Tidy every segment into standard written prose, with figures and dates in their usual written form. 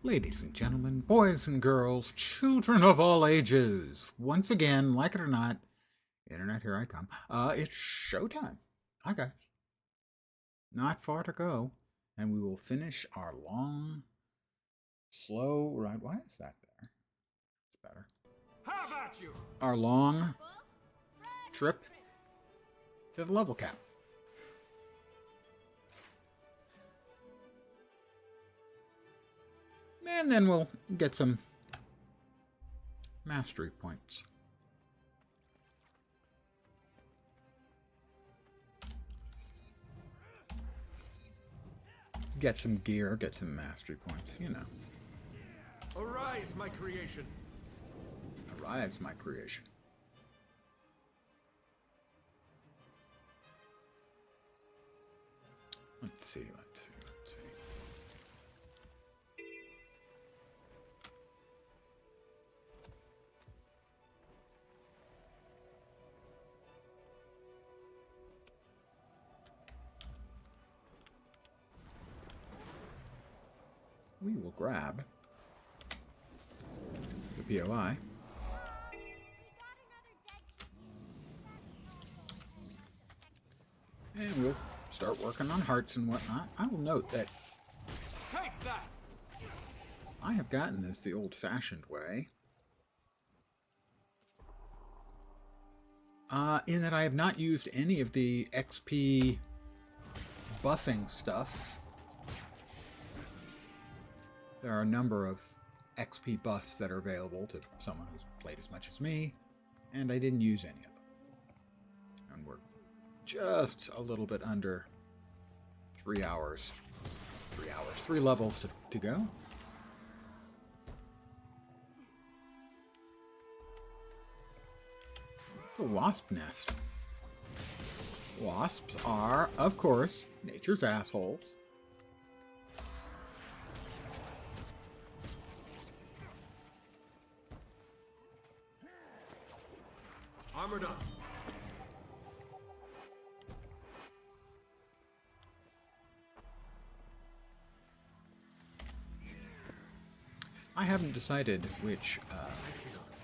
Ladies and gentlemen, boys and girls, children of all ages, once again, like it or not, Internet, here I come. It's showtime. Hi, guys. Not far to go, and we will finish our long, slow ride. Why is that there? It's better. How about you? Our long trip to the level cap. And then we'll get some mastery points. Get some gear, get some mastery points, you know. Arise, my creation. Arise, my creation. Let's see. We will grab the POI. And we'll start working on hearts and whatnot. I will note that Take that. I have gotten this the old-fashioned way. In that I have not used any of the XP buffing stuffs. There are a number of XP buffs that are available to someone who's played as much as me, and I didn't use any of them. And we're just a little bit under 3 hours. 3 hours. 3 levels to go. It's a wasp nest. Wasps are, of course, nature's assholes. Armor done. I haven't decided which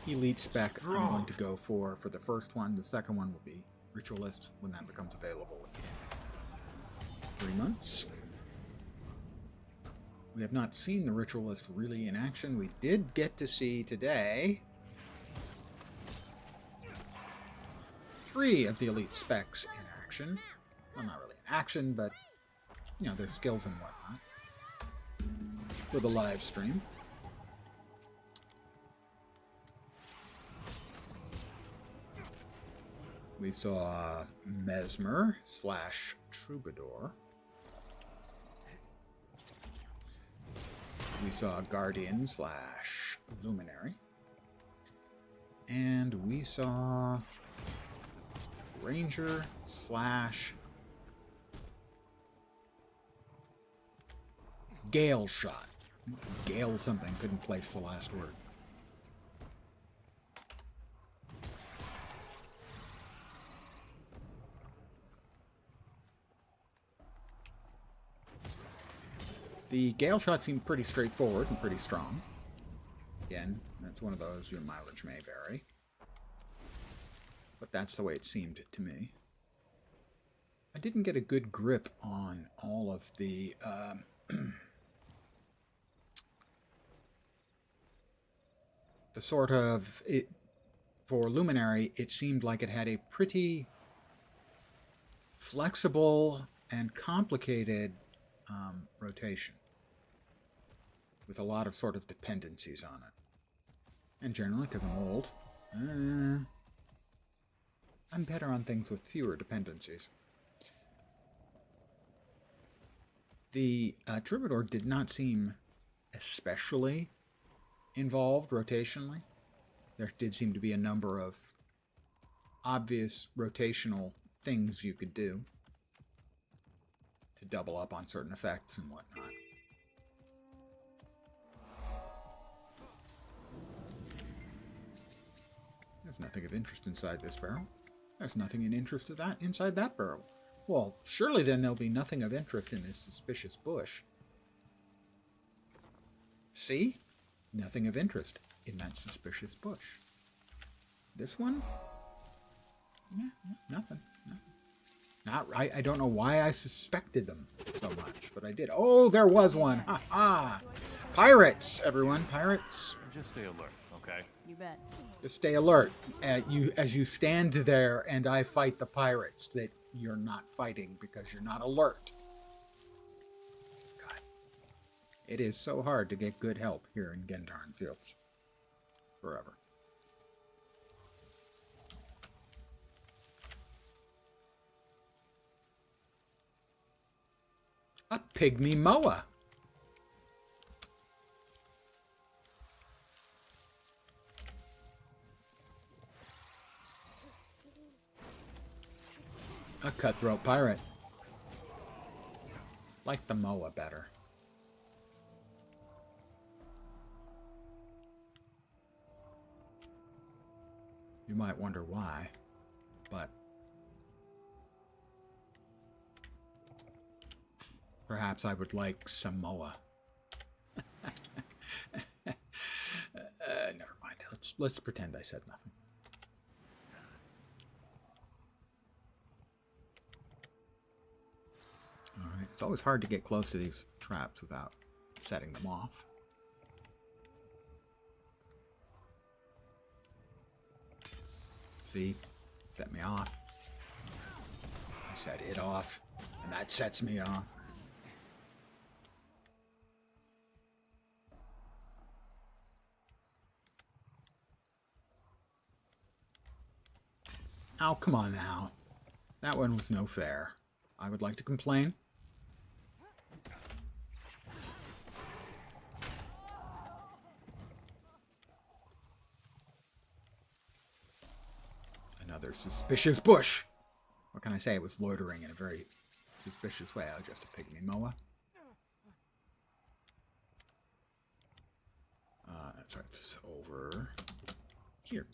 elite spec I'm going to go for the first one. The second one will be Ritualist when that becomes available in 3 months. We have not seen the Ritualist really in action. We did get to see today 3 of the elite specs in action. Well, not really in action, but, you know, their skills and whatnot. For the live stream. We saw Mesmer / Troubadour. We saw Guardian / Luminary. And we saw Ranger / Gale Shot. Gale something, couldn't place the last word. The Gale Shot seemed pretty straightforward and pretty strong. Again, that's one of those, your mileage may vary. But that's the way it seemed to me. I didn't get a good grip on all of the the sort of it for Luminary. It seemed like it had a pretty flexible and complicated rotation with a lot of sort of dependencies on it. And generally, because I'm old, I'm better on things with fewer dependencies. The Troubadour did not seem especially involved rotationally. There did seem to be a number of obvious rotational things you could do to double up on certain effects and whatnot. There's nothing of interest inside this barrel. There's nothing in interest of that inside that barrel. Well, surely then there'll be nothing of interest in this suspicious bush. See? Nothing of interest in that suspicious bush. This one? Yeah, nothing. Not right. I don't know why I suspected them so much, but I did. Oh, there was one. Ha ha. Pirates, everyone. Pirates. Just stay alert, okay? You bet. Just stay alert as you stand there and I fight the pirates that you're not fighting because you're not alert. God. It is so hard to get good help here in Gendarn Fields. Forever. A pygmy moa. A cutthroat pirate. Like the moa better. You might wonder why, but perhaps I would like some moa. Never mind. Let's pretend I said nothing. All right. It's always hard to get close to these traps without setting them off. See? Set me off. I set it off, and that sets me off. Oh, come on now. That one was no fair. I would like to complain. Another suspicious bush. What can I say? It was loitering in a very suspicious way. Oh, just a pygmy moa. That's right. It's over here.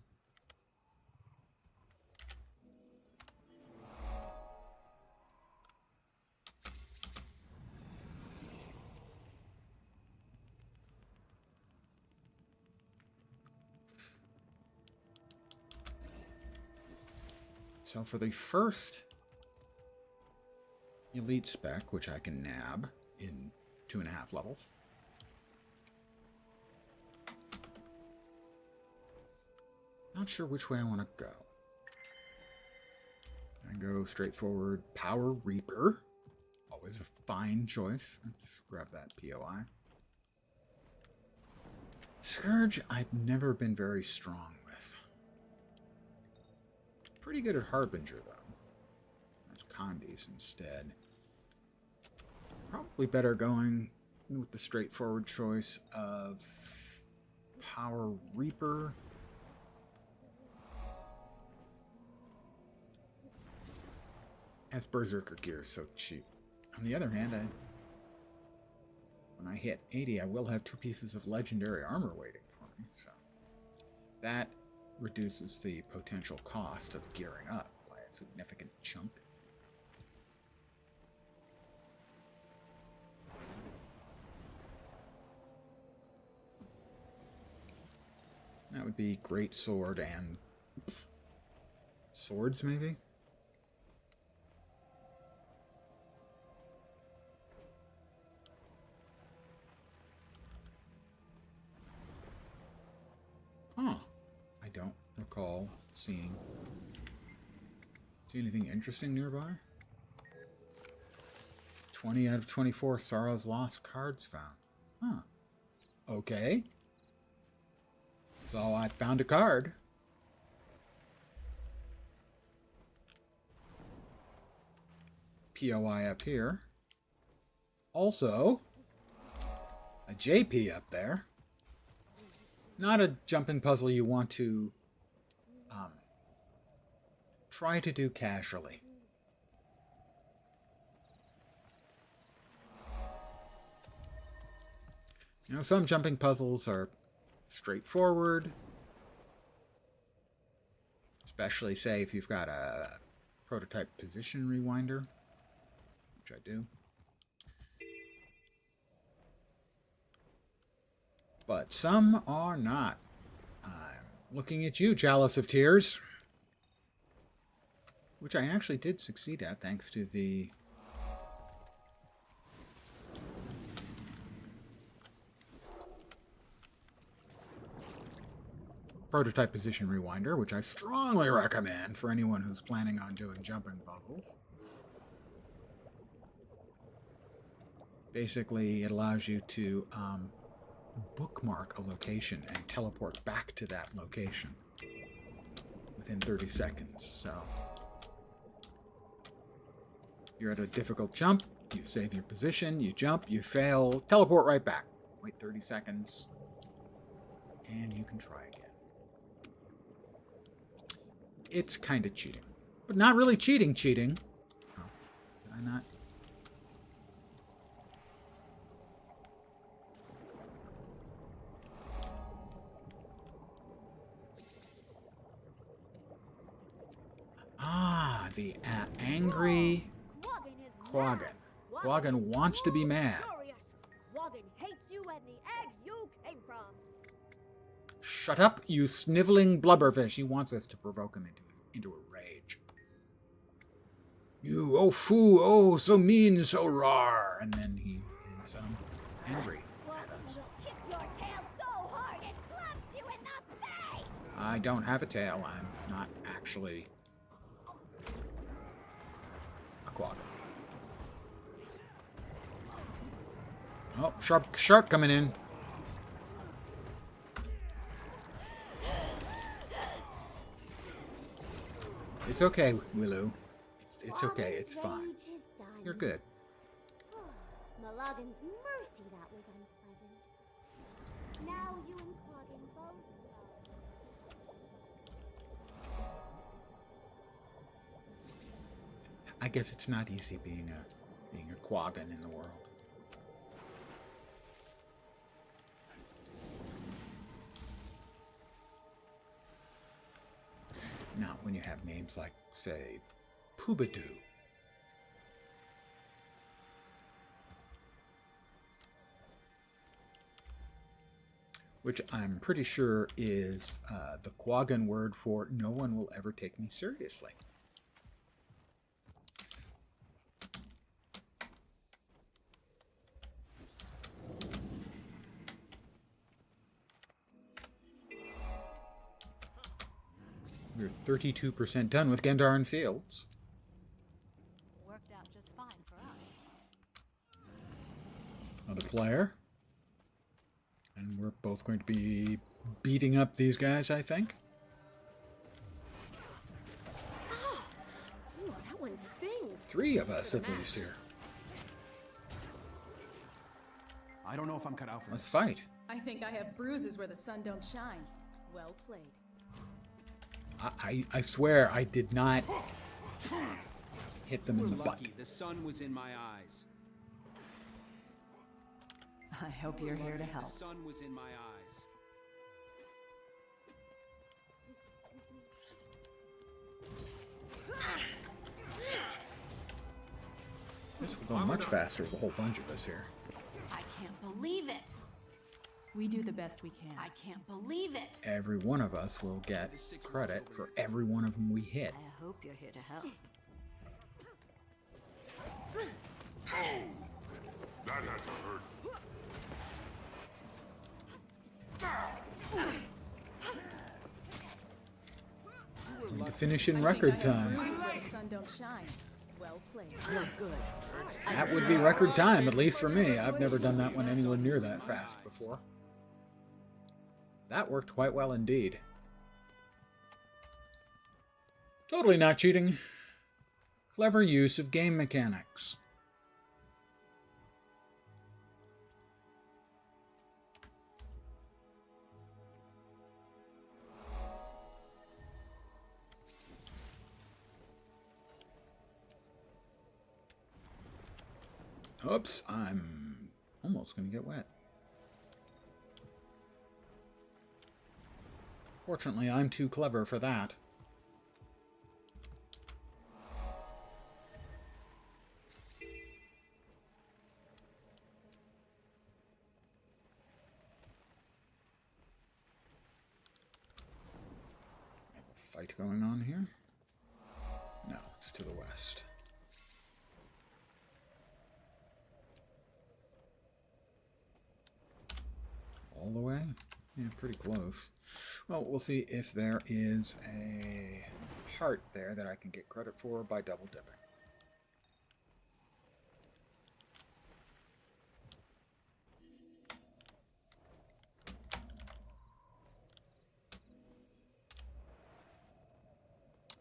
So for the first elite spec, which I can nab in 2.5 levels, not sure which way I want to go. I go straightforward Power Reaper. Always a fine choice. Let's grab that POI. Scourge, I've never been very strong with. Pretty good at Harbinger, though. That's Condis instead. Probably better going with the straightforward choice of Power Reaper. As Berserker gear is so cheap. On the other hand, when I hit 80, I will have 2 pieces of legendary armor waiting for me. So that reduces the potential cost of gearing up by a significant chunk. That would be great sword and swords, maybe? Huh. I don't recall seeing anything interesting nearby. 20 out of 24 Sorrow's Lost cards found. Huh. Okay. So I found a card. POI up here. Also, a JP up there. Not a jumping puzzle you want to try to do casually. You know, some jumping puzzles are straightforward. Especially, say, if you've got a prototype position rewinder, which I do. but some are not. I'm looking at you, Chalice of Tears, which I actually did succeed at thanks to the prototype position rewinder, which I strongly recommend for anyone who's planning on doing jumping puzzles. Basically, it allows you to bookmark a location and teleport back to that location within 30 seconds. So you're at a difficult jump, you save your position, you jump, you fail, teleport right back. Wait 30 seconds, and you can try again. It's kind of cheating, but not really cheating. Oh, did I not? Ah, the angry Quaggan. Quaggan wants to be mad. Quaggan hates you and the egg you came from. Shut up, you sniveling blubberfish. He wants us to provoke him into a rage. You, oh foo, oh, so mean, so rar. And then he is angry at us. Will kick your tail so hard it clubs you in the face. I don't have a tail. I'm not actually a Quaggan. Oh, shark coming in. It's okay, Willow. It's okay. It's fine. You're good. Malogan's mercy, that was unpleasant. Now you and Quaggan both know. I guess it's not easy being a Quaggan in the world. Not when you have names like, say, Poobadoo. Which I'm pretty sure is the Quaggan word for no one will ever take me seriously. We're 32% done with Gendarin Fields. Worked out just fine for us. Another player. And we're both going to be beating up these guys, I think. Oh, ooh, that one sings. 3 of us, at least, here. I don't know if I'm cut out for Let's this. fight. I think I have bruises where the sun don't shine. Well played. I swear I did not hit them in the butt. Lucky the sun was in my eyes. I hope you're here to help. The sun was in my eyes. This will go much faster with a whole bunch of us here. I can't believe it. We do the best we can. I can't believe it. Every one of us will get credit for every one of them we hit. I hope you're here to help. That had to hurt. Going to finish in record time. Bruises where the sun don't shine. Well played. You're good. That would be record time, at least for me. I've never done that one anywhere near that fast before. That worked quite well indeed. Totally not cheating. Clever use of game mechanics. Oops, I'm almost going to get wet. Fortunately, I'm too clever for that. fight going on here? No, it's to the west. All the way? Yeah, pretty close. Well, we'll see if there is a heart there that I can get credit for by double dipping.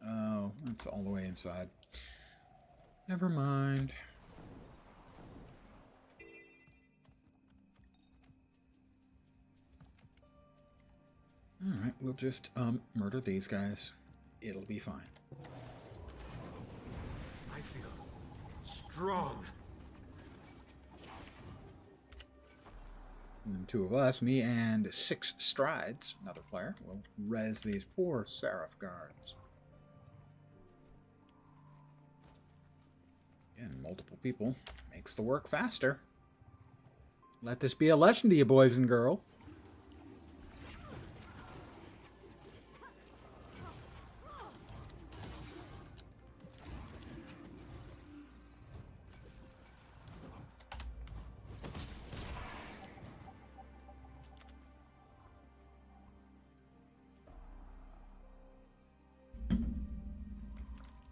Oh, that's all the way inside. Never mind. Alright, we'll just murder these guys. It'll be fine. I feel strong. And then two of us, me and Six Strides, another player, will res these poor Seraph guards. And multiple people makes the work faster. Let this be a lesson to you, boys and girls.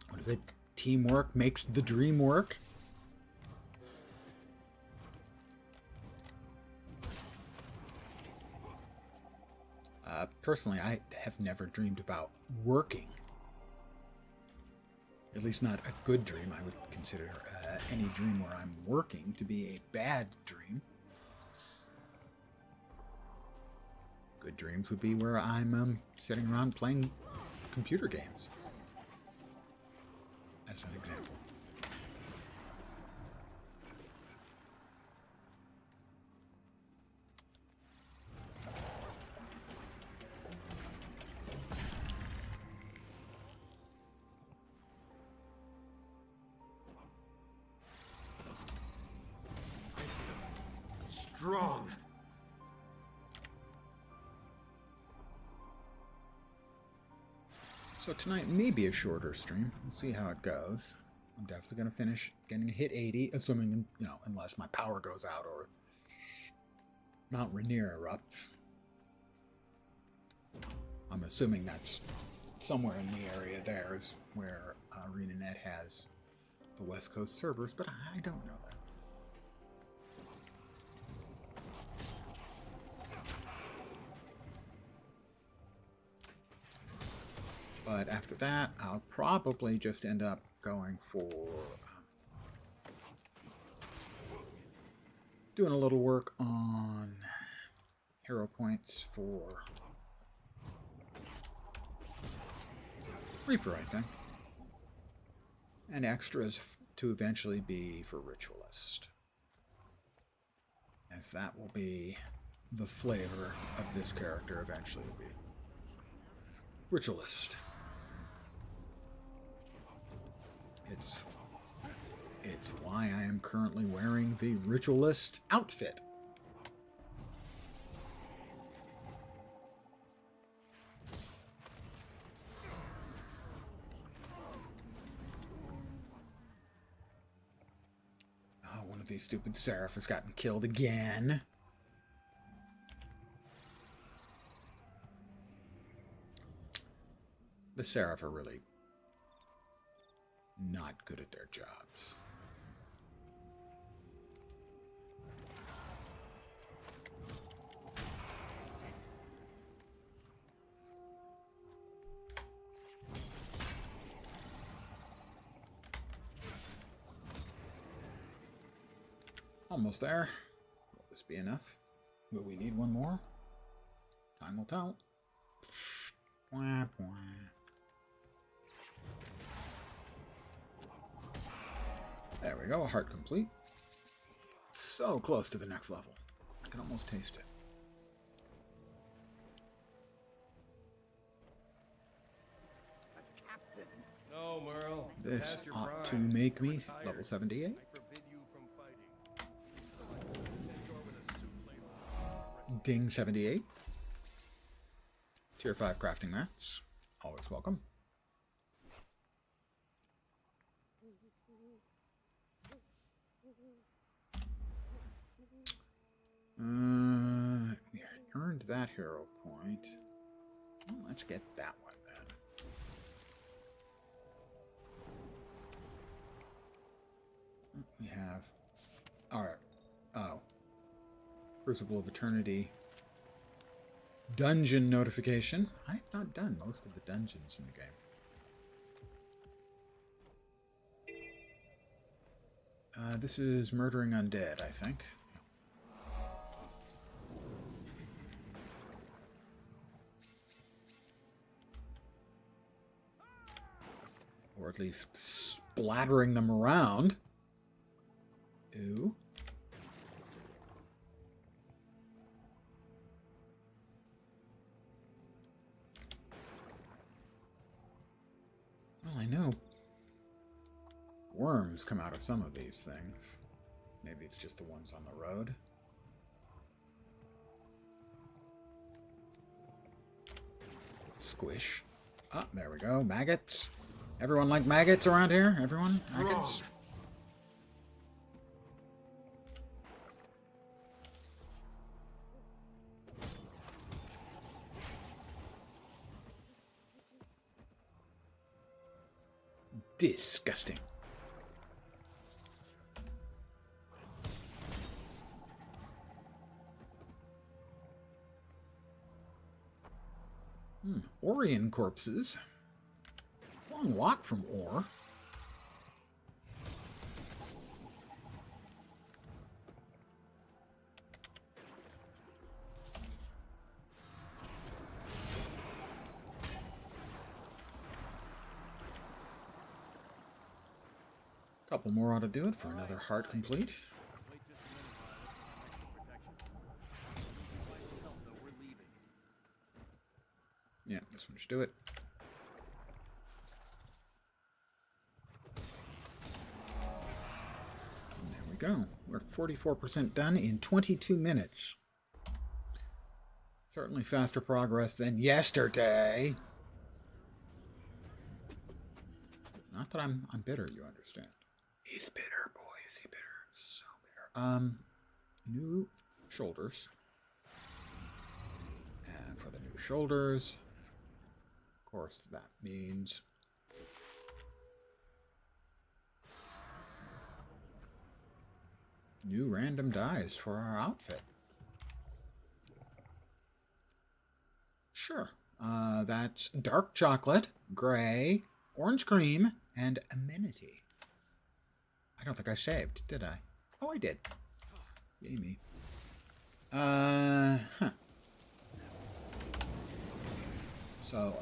What is it? Teamwork makes the dream work. Personally, I have never dreamed about working. At least not a good dream. I would consider any dream where I'm working to be a bad dream. Good dreams would be where I'm sitting around playing computer games. As an example. Strong. So tonight may be a shorter stream. We'll see how it goes. I'm definitely going to finish getting hit 80, assuming, unless my power goes out or Mount Rainier erupts. I'm assuming that's somewhere in the area there is where ArenaNet has the West Coast servers, but I don't know that. But after that, I'll probably just end up going for doing a little work on hero points for Reaper, I think. And extras to eventually be for Ritualist. As that will be the flavor of this character eventually will be Ritualist. It's why I am currently wearing the Ritualist outfit. Oh, one of these stupid Seraph has gotten killed again. The Seraph are really not good at their jobs. Almost there. Will this be enough? Will we need one more? Time will tell. Blah, blah. There we go, a heart complete. So close to the next level. I can almost taste it. No, Merle. This Past your ought to prime. make me Retired. level 78. I forbid you from fighting. With a suit label. Ding 78. Tier 5 crafting mats. Always welcome. We earned that hero point. Well, let's get that one then. We have... Alright. Oh. Crucible of Eternity. Dungeon notification. I have not done most of the dungeons in the game. This is Murdering Undead, I think. Or at least splattering them around. Ooh. Well, I know worms come out of some of these things. Maybe it's just the ones on the road. Squish. Ah, there we go. Maggots. Everyone like maggots around here? Everyone? Maggots? Disgusting. Orion corpses. Long walk from ore. Couple more ought to do it for another heart complete. Wait just a minute, Violet. Extra protection. Might help, though. We're leaving. Yeah, this one should do it. And there we go. We're 44% done in 22 minutes. Certainly faster progress than yesterday. Not that I'm bitter, you understand. He's bitter, boy, is he bitter. So bitter. New shoulders. And for the new shoulders, of course, that means new random dyes for our outfit. Sure. That's dark chocolate, gray, orange cream, and amenity. I don't think I saved, did I? Oh, I did. Yay me. So,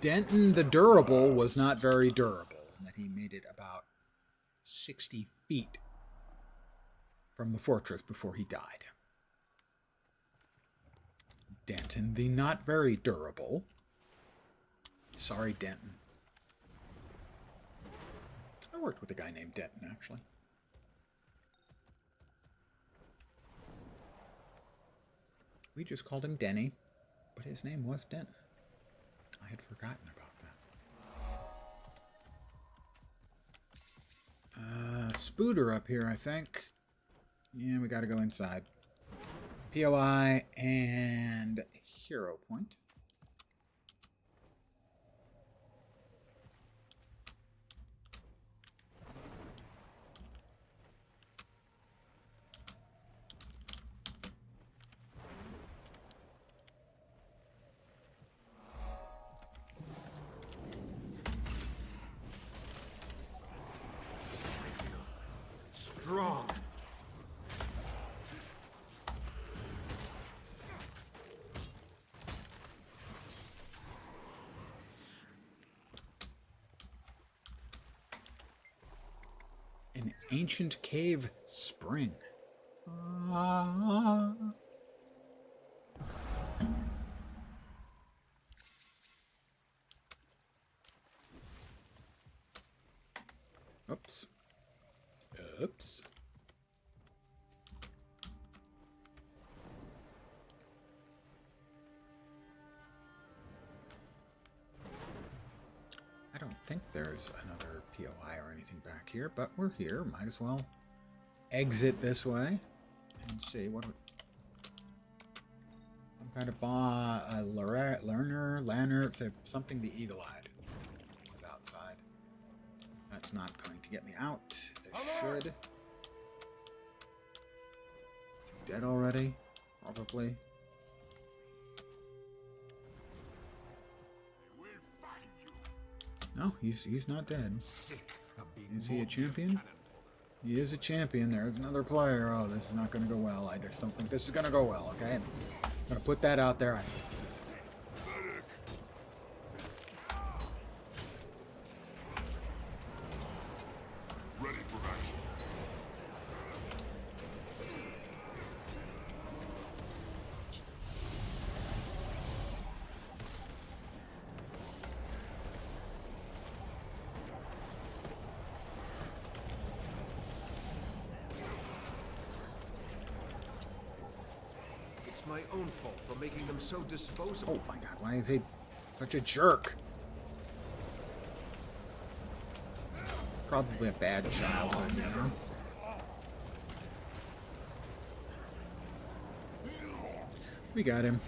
Denton the Durable was not very durable, and that he made it about 60 feet from the fortress before he died. Denton the not very durable. Sorry, Denton. I worked with a guy named Denton, actually. We just called him Denny, but his name was Denton. I had forgotten about that. Spooter up here, I think. Yeah, we gotta go inside. POI and hero point. Strong. An ancient cave spring. Oops. Oops. don't think there's another POI or anything back here, but we're here. Might as well exit this way and see what. Some kind of learner, something the eagle-eyed is outside. That's not going to get me out. It should. Is he dead already? Probably. No, he's not dead. Is he a champion? He is a champion. There's another player. Oh, this is not going to go well. I just don't think this is going to go well, okay? I'm going to put that out there. Ready for action. It's my own fault for making them so disposable. Oh my god, why is he such a jerk? Probably a bad childhood, you know? We got him.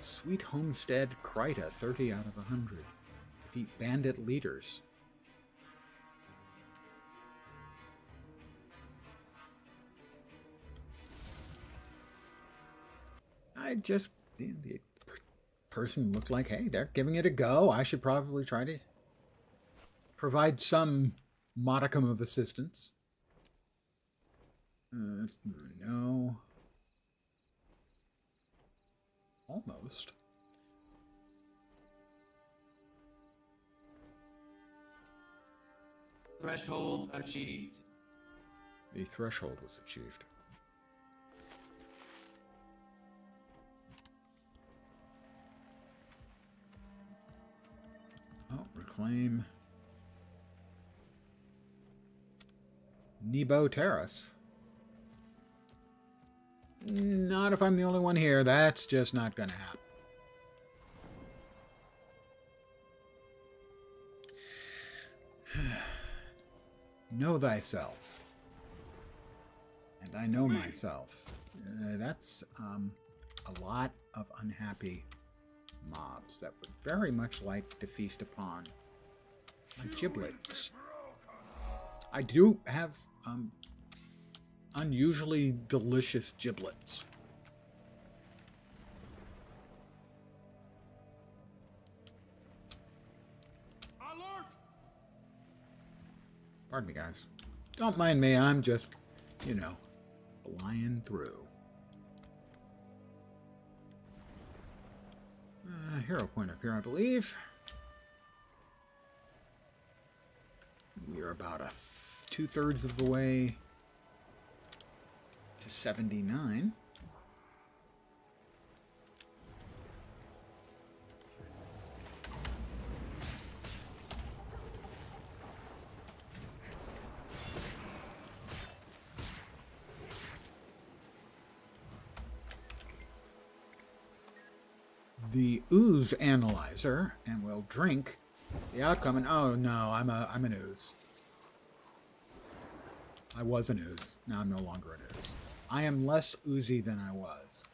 Sweet Homestead Kryta, 30 out of 100. Defeat bandit leaders. The person looked like, hey, they're giving it a go. I should probably try to provide some modicum of assistance. No. Almost. Threshold achieved. The threshold was achieved. Oh, reclaim. Nebo Terrace. Not if I'm the only one here. That's just not going to happen. Know thyself. And I know myself. That's a lot of unhappy mobs that would very much like to feast upon my giblets. I do have unusually delicious giblets. Alert! Pardon me, guys. Don't mind me. I'm just, you know, flying through. Hero point up here, I believe. We are about 2/3 of the way to 79. The ooze analyzer, and we'll drink the outcome. And oh no, I'm an ooze. I was an ooze. Now I'm no longer an ooze. I am less oozy than I was.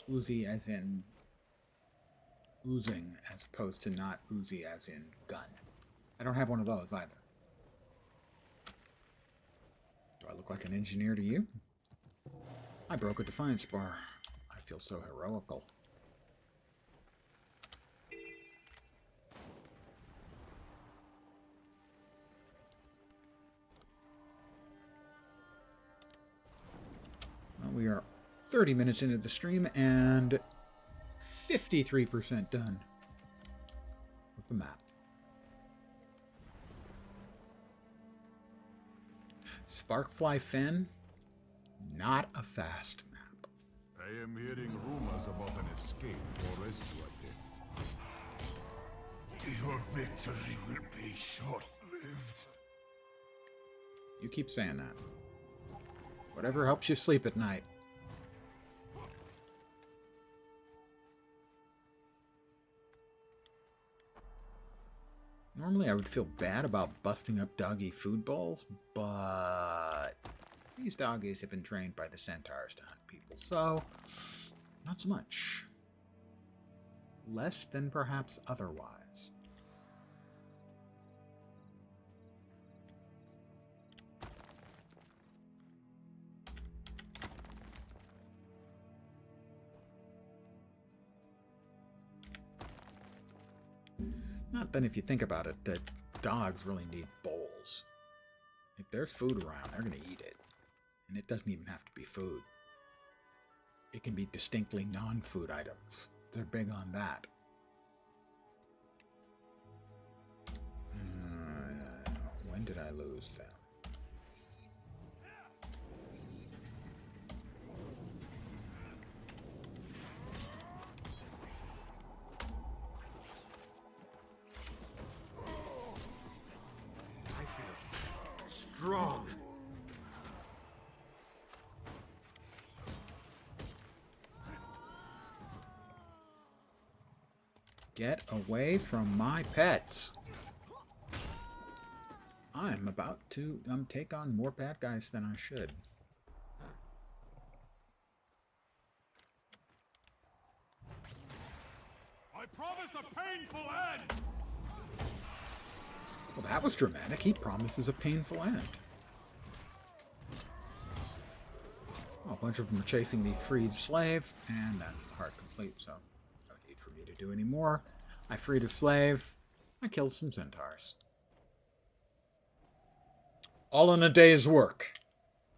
Oozy as in oozing, as opposed to not oozy as in gun. I don't have one of those either. Do I look like an engineer to you? I broke a defiance bar. I feel so heroical. We are 30 minutes into the stream and 53% done with the map. Sparkfly Fen, not a fast map. I am hearing rumors about an escape or rescue attempt. Your victory will be short-lived. You keep saying that. Whatever helps you sleep at night. Normally I would feel bad about busting up doggy food bowls, but these doggies have been trained by the centaurs to hunt people, so not so much. Less than perhaps otherwise. Not then if you think about it, that dogs really need bowls. If there's food around, they're going to eat it. And it doesn't even have to be food. It can be distinctly non-food items. They're big on that. When did I lose them? I feel strong. Get away from my pets. I'm about to take on more bad guys than I should. I promise a painful end. Well, that was dramatic. He promises a painful end. A bunch of them are chasing the freed slave, and that's the heart complete, so no need for me to do any more. I freed a slave. I killed some centaurs. All in a day's work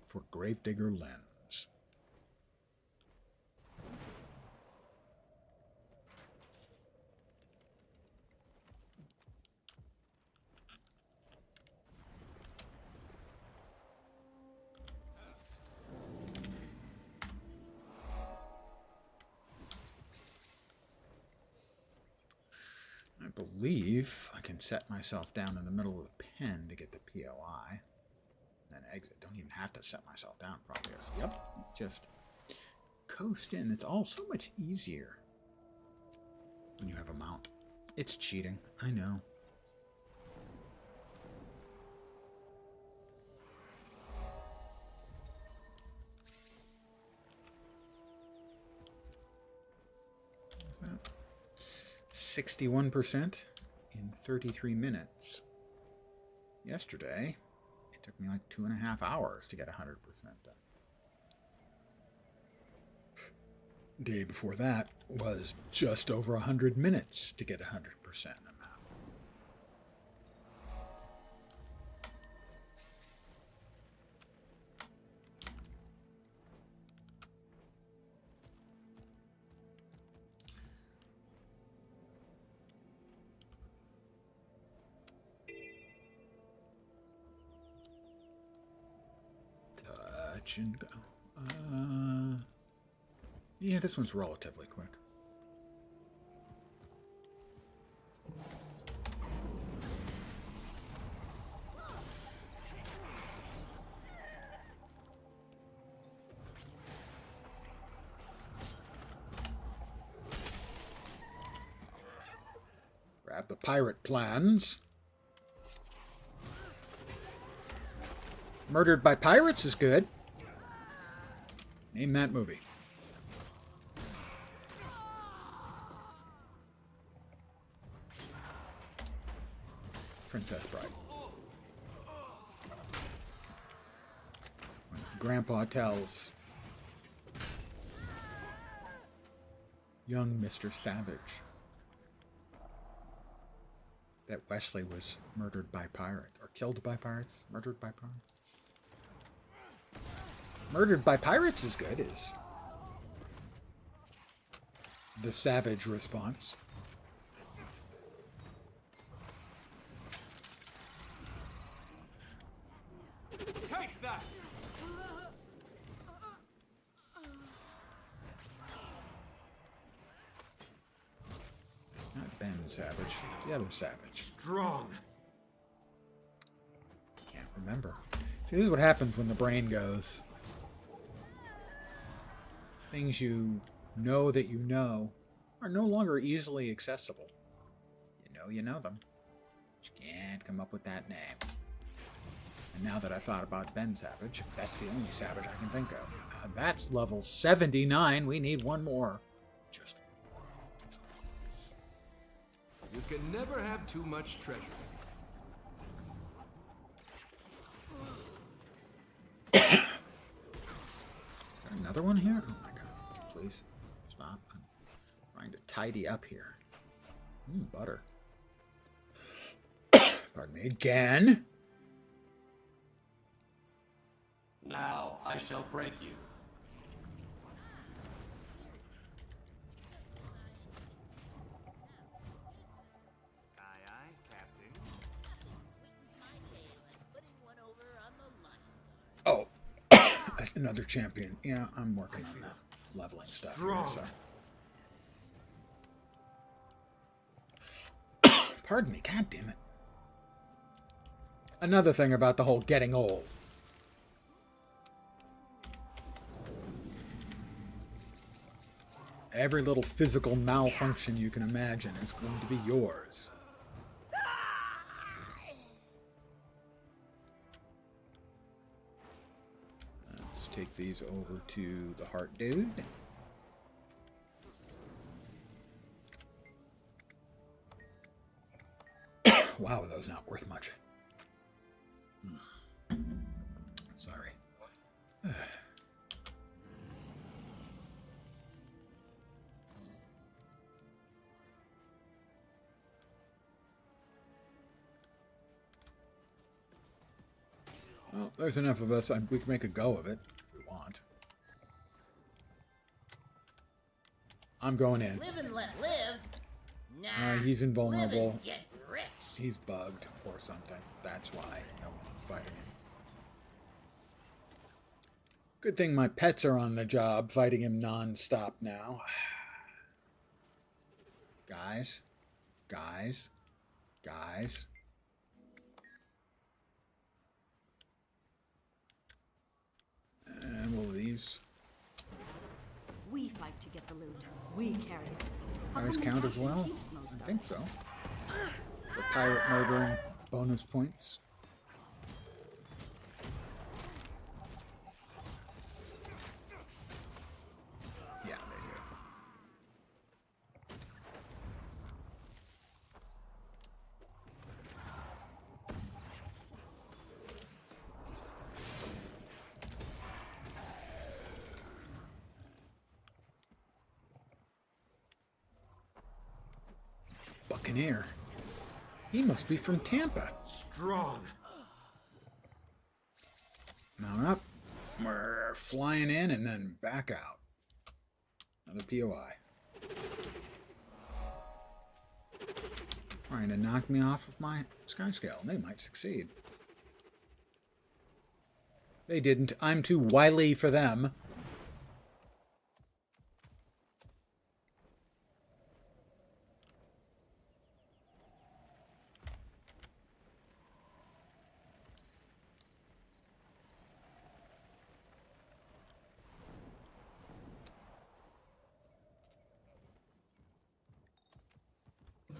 for Gravedigger Lens. I believe I can set myself down in the middle of the pen to get the POI. Then exit. Don't even have to set myself down, probably. Yep. Just coast in. It's all so much easier when you have a mount. It's cheating. I know. What's that? 61% in 33 minutes. Yesterday, it took me like 2.5 hours to get 100% done. Day before that was just over 100 minutes to get 100% amount. Touch and go. Yeah, this one's relatively quick. Grab the pirate plans. Murdered by Pirates is good. Name that movie. Princess Bride. When Grandpa tells young Mr. Savage that Wesley was murdered by pirates, or killed by pirates, murdered by pirates. Murdered by pirates is good, is the Savage response. Take that! Not Ben Savage, the other Savage. Strong. Can't remember. See, this is what happens when the brain goes. Things you know that you know are no longer easily accessible. You know them. You can't come up with that name. And now that I thought about Ben Savage, that's the only Savage I can think of. That's level 79. We need one more. Just one more. You can never have too much treasure. Is there another one here? Oh my god. Would you please stop? I'm trying to tidy up here. Butter. Pardon me again. Now I shall break you. Aye, aye, Captain. Oh, another champion. Yeah, I'm working on that leveling stuff here, so. Pardon me, god damn it. Another thing about the whole getting old. Every little physical malfunction you can imagine is going to be yours. Let's take these over to the heart dude. Wow, are those not worth much? Sorry. Well, there's enough of us. We can make a go of it if we want. I'm going in. Live and let live. Nah. He's invulnerable. Live and get rich. He's bugged or something. That's why no one's fighting him. Good thing my pets are on the job, fighting him non-stop now. Guys. Guys. Guys. And will these We fight to get the loot. We carry it. guys count as well? I think so. The pirate murdering bonus points. Yeah, they do. Buccaneer. He must be from Tampa. Strong. Mount up. We're flying in and then back out. Another POI. Trying to knock me off of my sky scale. They might succeed. They didn't. I'm too wily for them.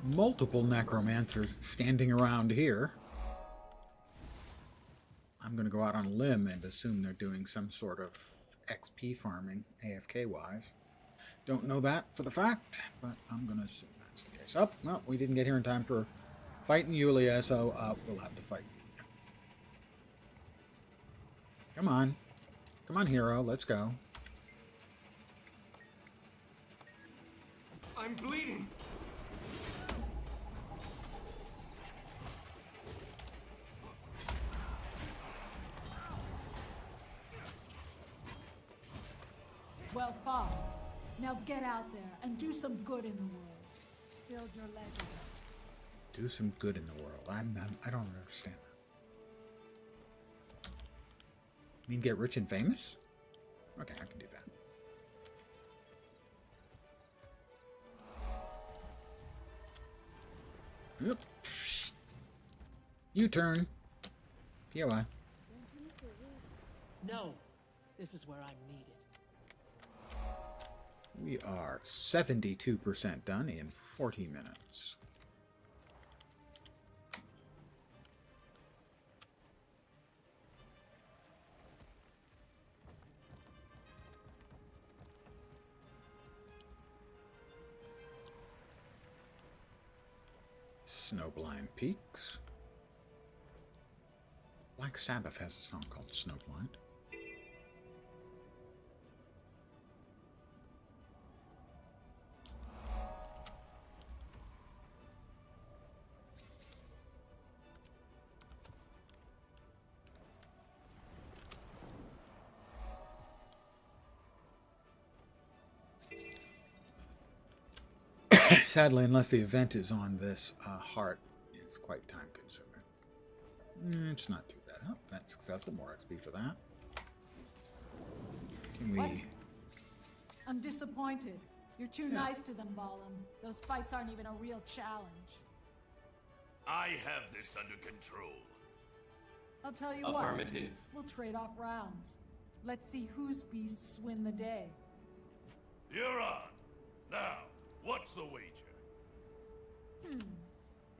Multiple necromancers standing around here. I'm going to go out on a limb and assume they're doing some sort of XP farming, AFK-wise. Don't know that for the fact, but I'm going to assume that's the case. Oh, well, we didn't get here in time for fighting Yulia, so we'll have to fight Yulia. Come on. Come on, hero. Let's go. I'm bleeding. Well fought. Now get out there and do some good in the world. Build your legend. Do some good in the world. I don't understand that. You mean get rich and famous? Okay, I can do that. Yep. U-turn. POI. No, this is where I'm needed. We are 72% done in 40 minutes. Snowblind Peaks. Black Sabbath has a song called Snowblind. Sadly, unless the event is on this heart, it's quite time consuming. It's not too bad. Oh, that's successful. More XP for that. Can we... What? I'm disappointed. You're too nice to them, Balam. Those fights aren't even a real challenge. I have this under control. I'll tell you Affirmative. what. We'll trade off rounds. Let's see whose beasts win the day. You're on. Now, what's the wager?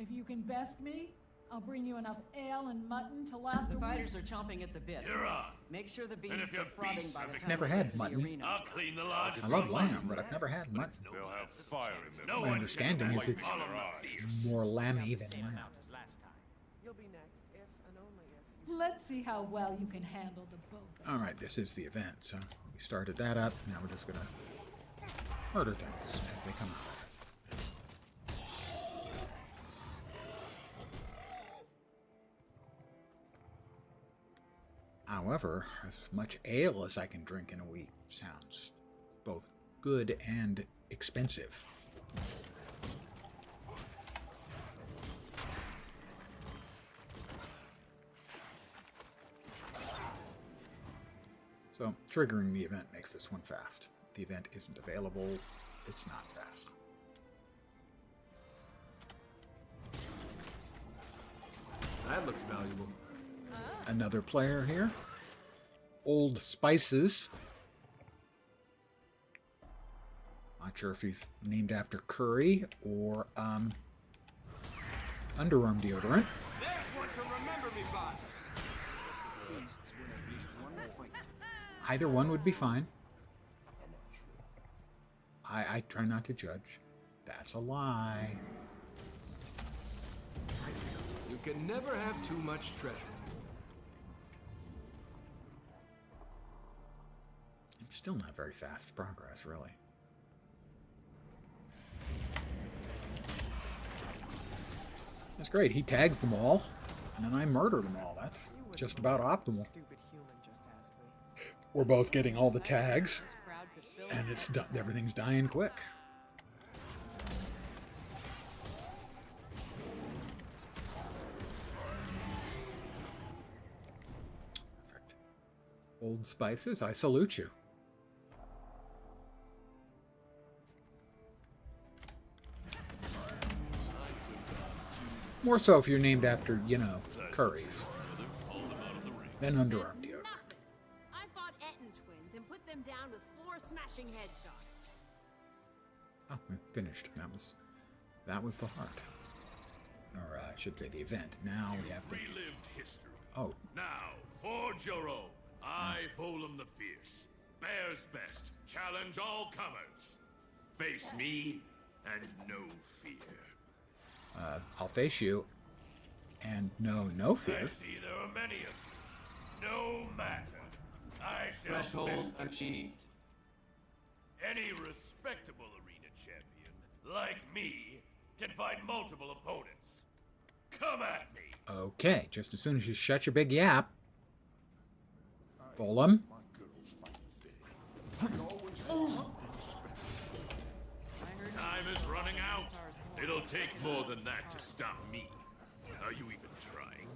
If you can best me, I'll bring you enough ale and mutton to last The a fighters week. are chomping at the bit. You're on. Make sure the And beasts if your are frothing beasts by have the been- time Never we had get to the mutton. arena. I'll clean the lodge. I love lamb, but I've never had mutton. They'll have fire in them. My No one understanding can is it's follow my fierce. more lammy than lamb. You'll be next if and only if. Let's see how well you can handle the both. All right, this is the event, so we started that up. Now we're just gonna murder things as they come out of us. However, as much ale as I can drink in a week sounds both good and expensive. So, triggering the event makes this one fast. If the event isn't available, it's not fast. That looks valuable. Another player here. Old Spices. Not sure if he's named after curry or underarm deodorant. There's one to remember me by. Either one would be fine. I try not to judge. That's a lie. You can never have too much treasure. I'm still not very fast progress, really. That's great. He tags them all, and then I murder them all. That's just about optimal. Stupid human just asked me. We're both getting all the tags, This crowd could fill and it's done. Everything's dying quick. Perfect. Old Spices, I salute you. More so if you're named after, you know, curries. Then underarm deodorant. I fought Etten twins and put them down with 4 smashing headshots. Oh, we finished. That was the heart. Or I should say the event. Now we have to... Relived history. Oh, Now, forge your own. I, Bolam the Fierce, bears best, challenge all comers. Face me, and no fear. I'll face you. And no fear. I see there are many of you. No matter. I shall Threshold best achieved. any respectable arena champion, like me, can fight multiple opponents. Come at me. Okay, just as soon as you shut your big yap. Fulham. Time is running out. It'll take more than that to stop me. Are you even trying?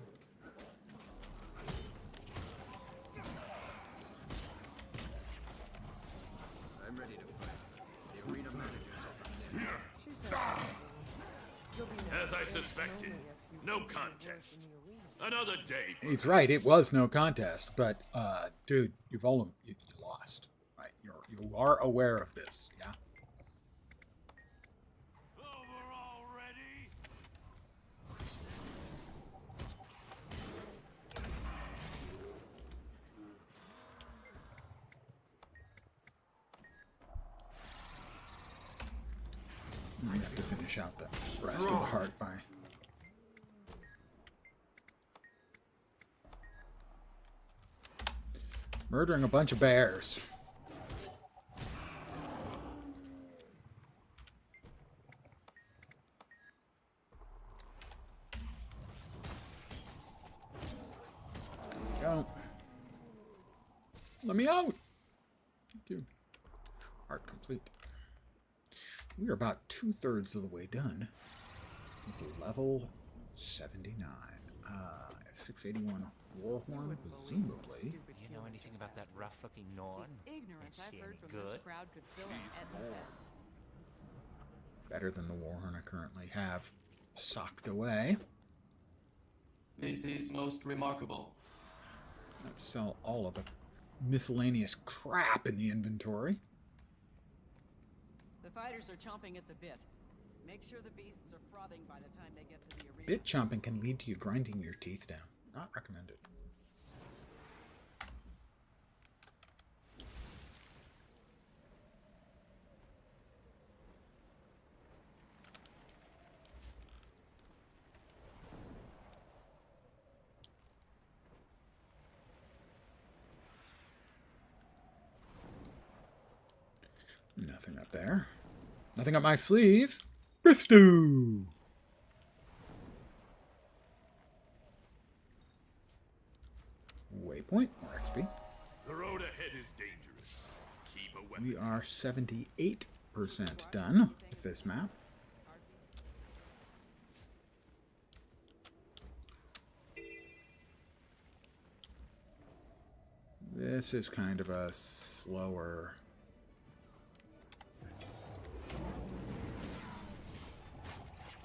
I'm ready to fight. The arena manager's She said you'll be next As I if and suspected, only if you no beat me worse contest. in the arena. Another day. He's right, it was no contest. But, dude, you lost. Right? You are aware of this, yeah? Over already? I have to finish out the rest of the heart by Murdering a bunch of bears. Go. Let me out. Thank you. Art complete. We are about 2/3 of the way done with level 79. F681 Warhorn, presumably. You know anything about that rough-looking Norn? Ignorance Is I've she heard any from this good? crowd could fill in Edmund's heads. Better than the Warhorn I currently have socked away. This is most remarkable. Let's sell all of the miscellaneous crap in the inventory. The fighters are chomping at the bit. Make sure the beasts are frothing by the time they get to the arena. Bit chomping can lead to you grinding your teeth down. Not recommended. Nothing up there. Nothing up my sleeve. Brifto! Waypoint, more XP. The road ahead is dangerous. Keep a weapon. We are 78% done with this map. This is kind of a slower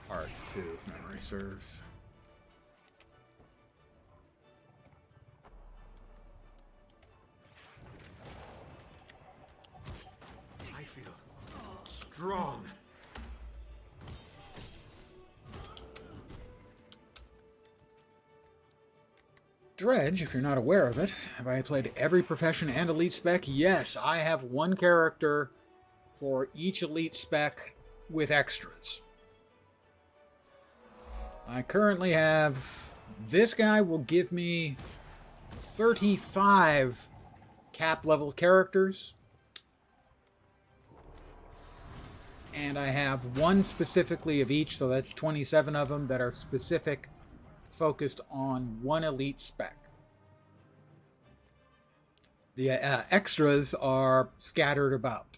part too, if memory serves. I feel strong. Dredge, if you're not aware of it, have I played every profession and elite spec? Yes, I have one character for each elite spec with extras. I currently have... This guy will give me 35 cap level characters. And I have one specifically of each, so that's 27 of them that are specific, focused on one elite spec. The extras are scattered about.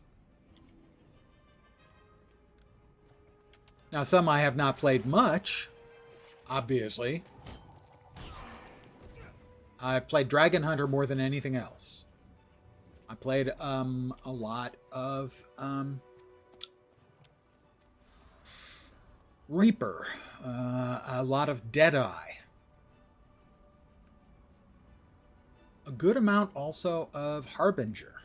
Now, some I have not played much, obviously. I've played Dragon Hunter more than anything else. I played a lot of Reaper, a lot of Deadeye. A good amount also of Harbinger.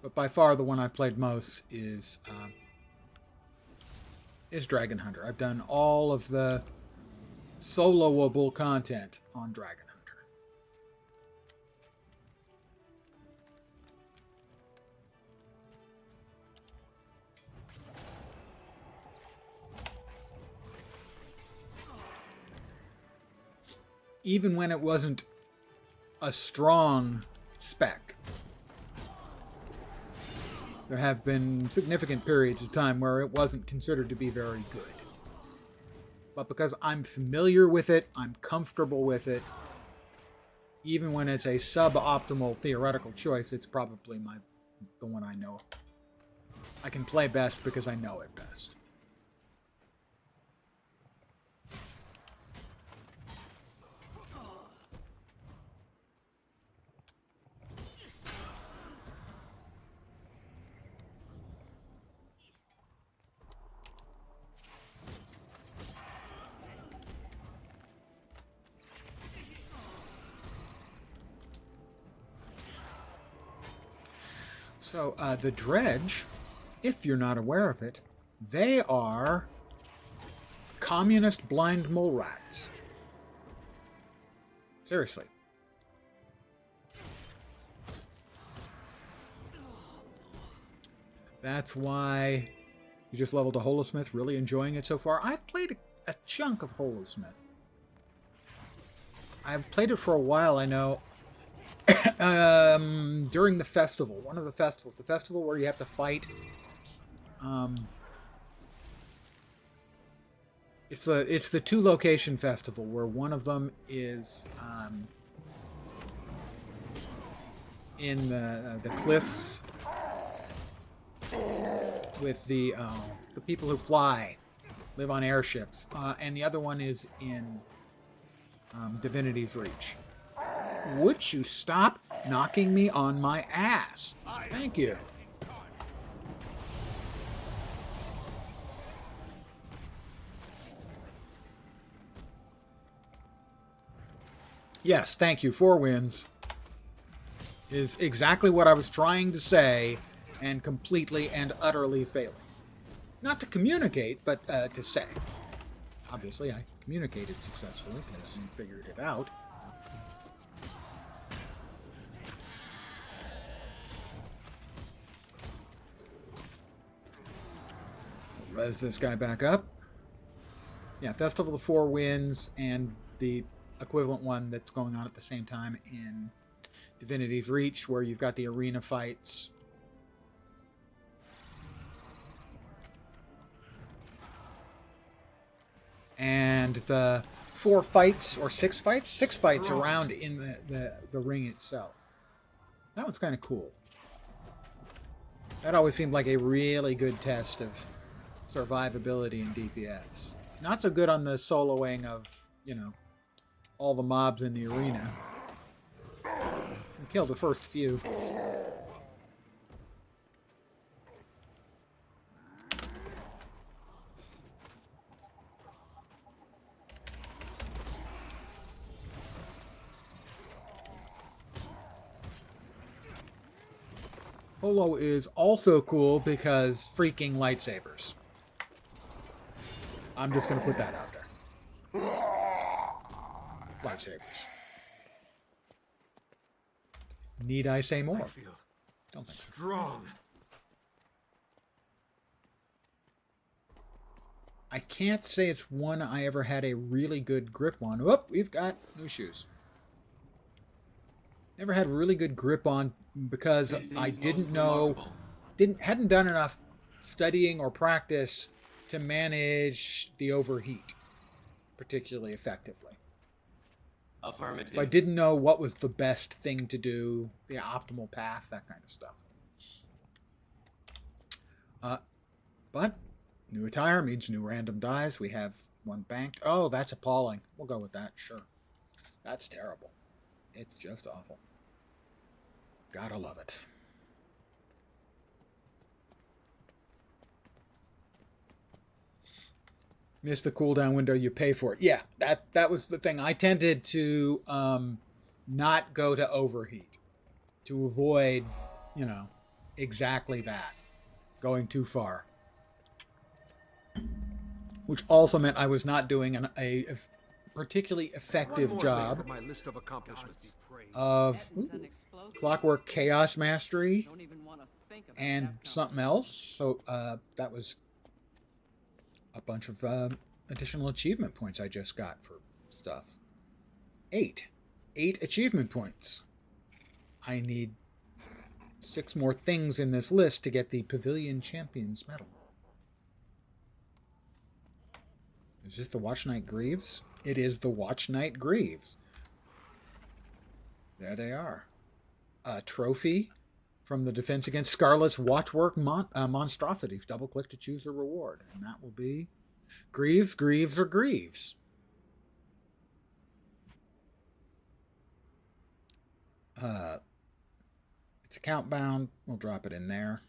But by far the one I've played most is Dragon Hunter. I've done all of the soloable content on Dragon Hunter. Even when it wasn't a strong spec. There have been significant periods of time where it wasn't considered to be very good. But because I'm familiar with it, I'm comfortable with it, even when it's a suboptimal theoretical choice, it's probably the one I know. I can play best because I know it best. So, the Dredge, if you're not aware of it, they are communist blind mole rats. Seriously. That's why you just leveled a Holosmith, really enjoying it so far. I've played a chunk of Holosmith. I've played it for a while, I know. during the festival, one of the festivals, the festival where you have to fight. It's the 2-location festival where one of them is in the cliffs with the people who fly, live on airships, and the other one is in Divinity's Reach. Would you stop knocking me on my ass? Thank you. Yes, thank you. 4 wins is exactly what I was trying to say and completely and utterly failing. Not to communicate, but to say. Obviously, I communicated successfully because you figured it out. Res this guy back up. Yeah, Festival of 4 Winds and the equivalent one that's going on at the same time in Divinity's Reach, where you've got the arena fights. And the 4 fights, or 6 fights? 6 fights around in the ring itself. That one's kind of cool. That always seemed like a really good test of survivability in DPS. Not so good on the soloing of, you know, all the mobs in the arena. We killed the first few. Polo is also cool because freaking lightsabers. I'm just going to put that out there. Lightsabers. Need I say more? I feel Don't think so. strong. I can't say it's one I ever had a really good grip on. Whoop, we've got new shoes. Never had a really good grip on because I didn't know, hadn't done enough studying or practice to manage the overheat particularly effectively. Affirmative. So I didn't know what was the best thing to do, the optimal path, that kind of stuff. But new attire means new random dies. We have 1 banked. Oh, that's appalling. We'll go with that, sure. That's terrible. It's just awful. Gotta love it. Miss the cooldown window, you pay for it. Yeah, that was the thing. I tended to not go to overheat. To avoid, you know, exactly that. Going too far. Which also meant I was not doing a particularly effective job My list of accomplishments. of Clockwork Chaos Mastery Don't even want to think about and that something else. So that was a bunch of additional achievement points I just got for stuff. 8 achievement points. I need 6 more things in this list to get the Pavilion Champions medal. Is this the Watch Knight Greaves? It is the Watch Knight Greaves. There they are. A trophy from the Defense Against Scarlet's Watchwork Monstrosities. Double-click to choose a reward. And that will be Greaves, Greaves, or Greaves. It's account bound. We'll drop it in there.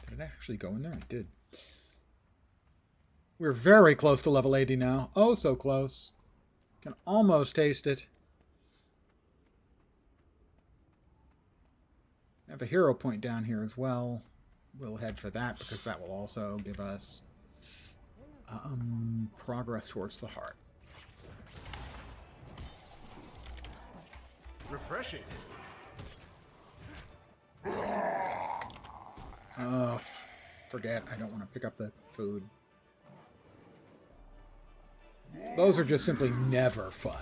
Did it actually go in there? It did. We're very close to level 80 now. Oh, so close. Can almost taste it. I have a hero point down here as well. We'll head for that because that will also give us progress towards the heart. Refreshing. Oh, forget. I don't want to pick up the food. Those are just simply never fun.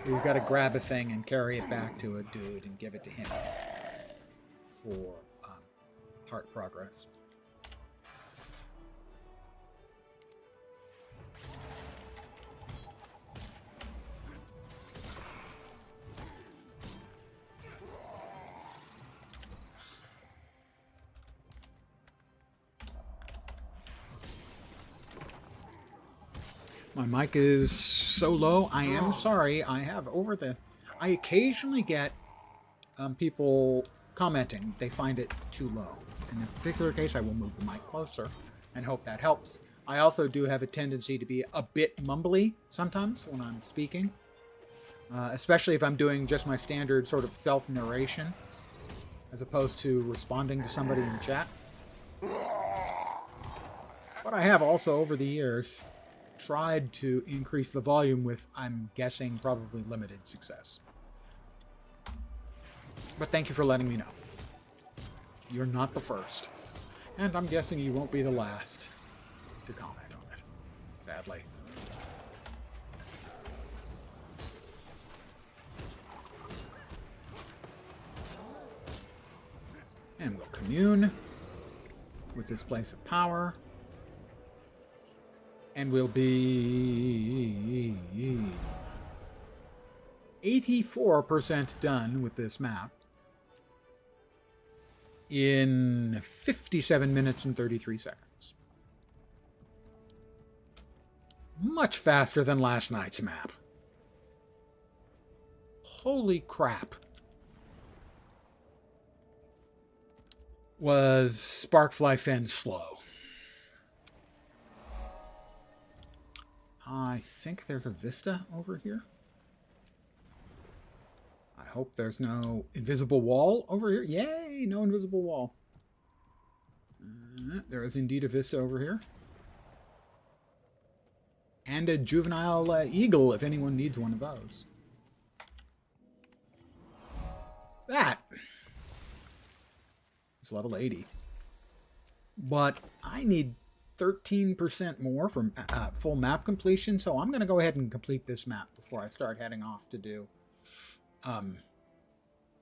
You've got to grab a thing and carry it back to a dude and give it to him for heart progress. My mic is so low. I am sorry. I occasionally get people commenting they find it too low. In this particular case, I will move the mic closer and hope that helps. I also do have a tendency to be a bit mumbly sometimes when I'm speaking, especially if I'm doing just my standard sort of self-narration as opposed to responding to somebody in chat. But I have also, over the years, tried to increase the volume with, I'm guessing, probably limited success. But thank you for letting me know. You're not the first. And I'm guessing you won't be the last to comment on it, sadly. And we'll commune with this place of power. And we'll be 84% done with this map in 57 minutes and 33 seconds. Much faster than last night's map. Holy crap. Was Sparkfly Fen slow? I think there's a vista over here. I hope there's no invisible wall over here. Yay, no invisible wall. There is indeed a vista over here. And a juvenile eagle if anyone needs one of those. That is level 80. But I need 13% more from full map completion, so I'm going to go ahead and complete this map before I start heading off to do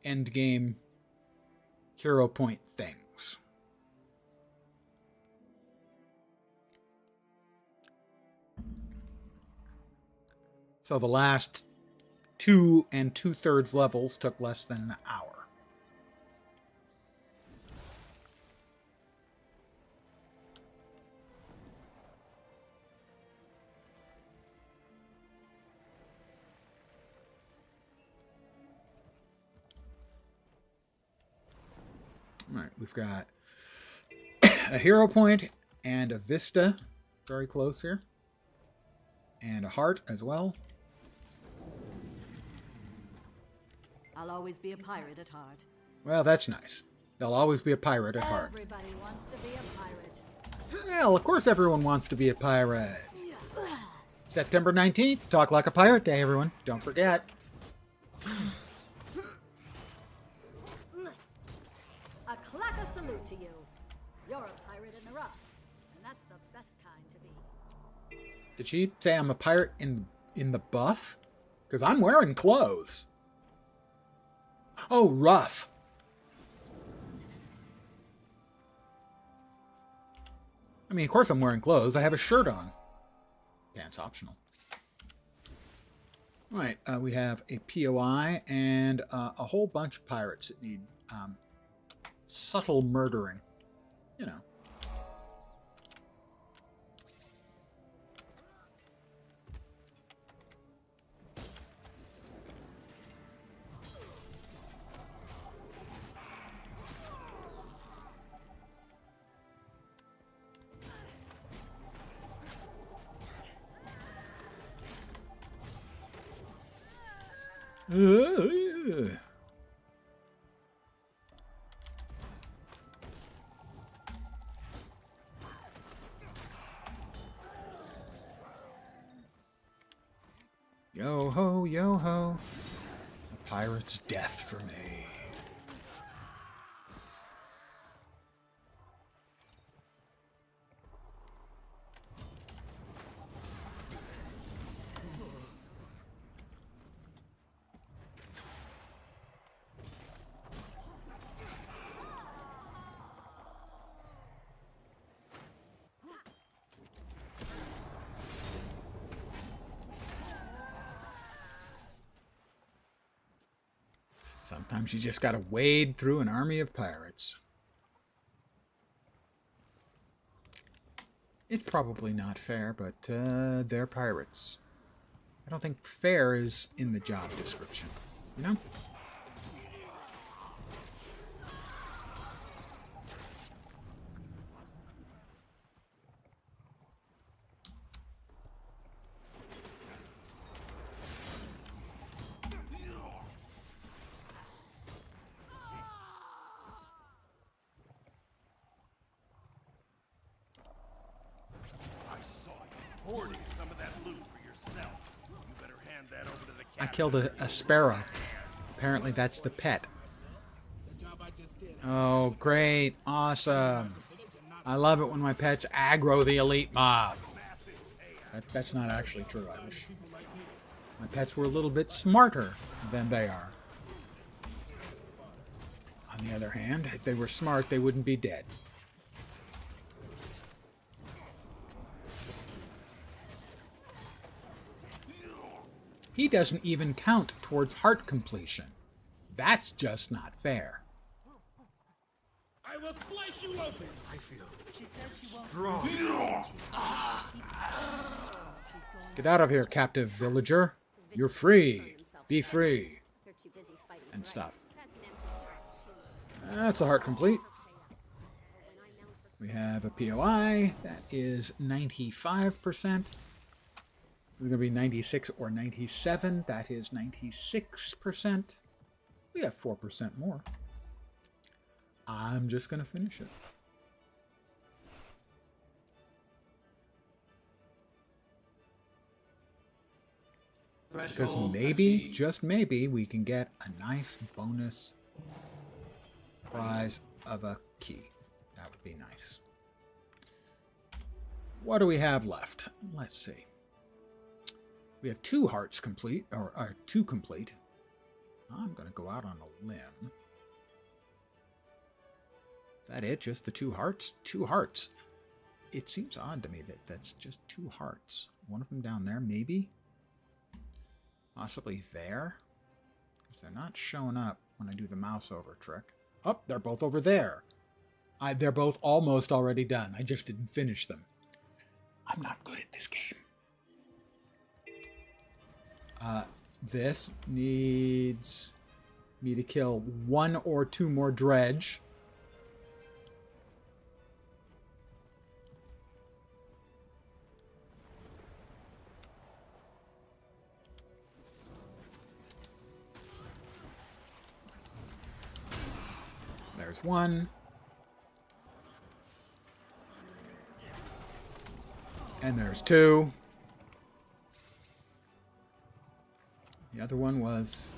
end game hero point things. So the last 2 2/3 levels took less than an hour. All right, we've got a hero point and a vista very close here. And a heart as well. I'll always be a pirate at heart. Well, that's nice. There'll always be a pirate at heart. Everybody wants to be a pirate. Well, of course everyone wants to be a pirate. September 19th, Talk Like a Pirate Day, everyone. Don't forget. A clacker salute to you. You're a pirate in the rough, and that's the best kind to be. Did she say I'm a pirate in the buff? Because I'm wearing clothes. Oh, rough. I mean, of course I'm wearing clothes. I have a shirt on. Pants optional. All right, we have a POI and a whole bunch of pirates that need subtle murdering. You know. Yo ho, yo ho. A pirate's death for me. Sometimes you just gotta wade through an army of pirates. It's probably not fair, but they're pirates. I don't think fair is in the job description, you know? Hoarding some of that loot for yourself. You better hand that over to the I captain. killed a sparrow. Apparently that's the pet. Oh, great. Awesome. I love it when my pets aggro the elite mob. That's not actually true. I wish my pets were a little bit smarter than they are. On the other hand, if they were smart, they wouldn't be dead. He doesn't even count towards heart completion. That's just not fair. I will slice you open. I feel She says she won't. strong. Get out of here, captive villager. You're free. Be free. They're too busy fighting And dragons. stuff. That's an empty threat. That's a heart complete. We have a POI. That is 95%. It's going to be 96 or 97. That is 96%. We have 4% more. I'm just going to finish it. Because maybe, just maybe, we can get a nice bonus prize of a key. That would be nice. What do we have left? Let's see. We have 2 hearts complete, or 2 complete. I'm going to go out on a limb. Is that it? Just the 2 hearts? 2 hearts. It seems odd to me that that's just 2 hearts. One of them down there, maybe? Possibly there? Because they're not showing up when I do the mouse over trick. Oh, they're both over there. They're both almost already done. I just didn't finish them. I'm not good at this game. This needs me to kill 1 or 2 more dredge. There's 1. And there's 2. The other one was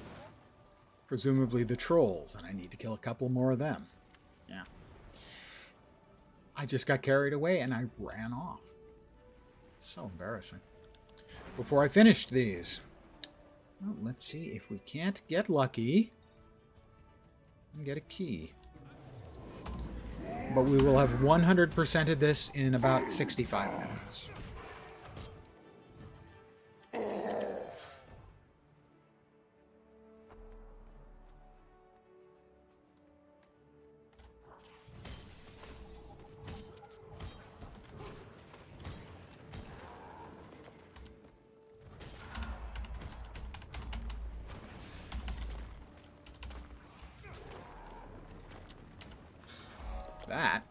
presumably the trolls, and I need to kill a couple more of them. Yeah. I just got carried away and I ran off. So embarrassing. Before I finished these. Well, let's see if we can't get lucky and get a key. But we will have 100%ed this in about 65 minutes. That.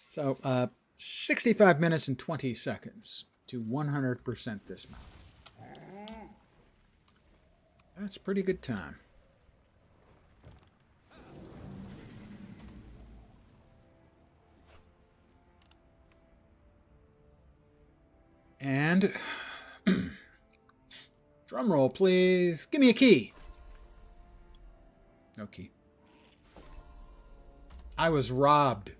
So, 65 minutes and 20 seconds to 100% this map. That's a pretty good time. And drum roll, please. Give me a key. No key. I was robbed.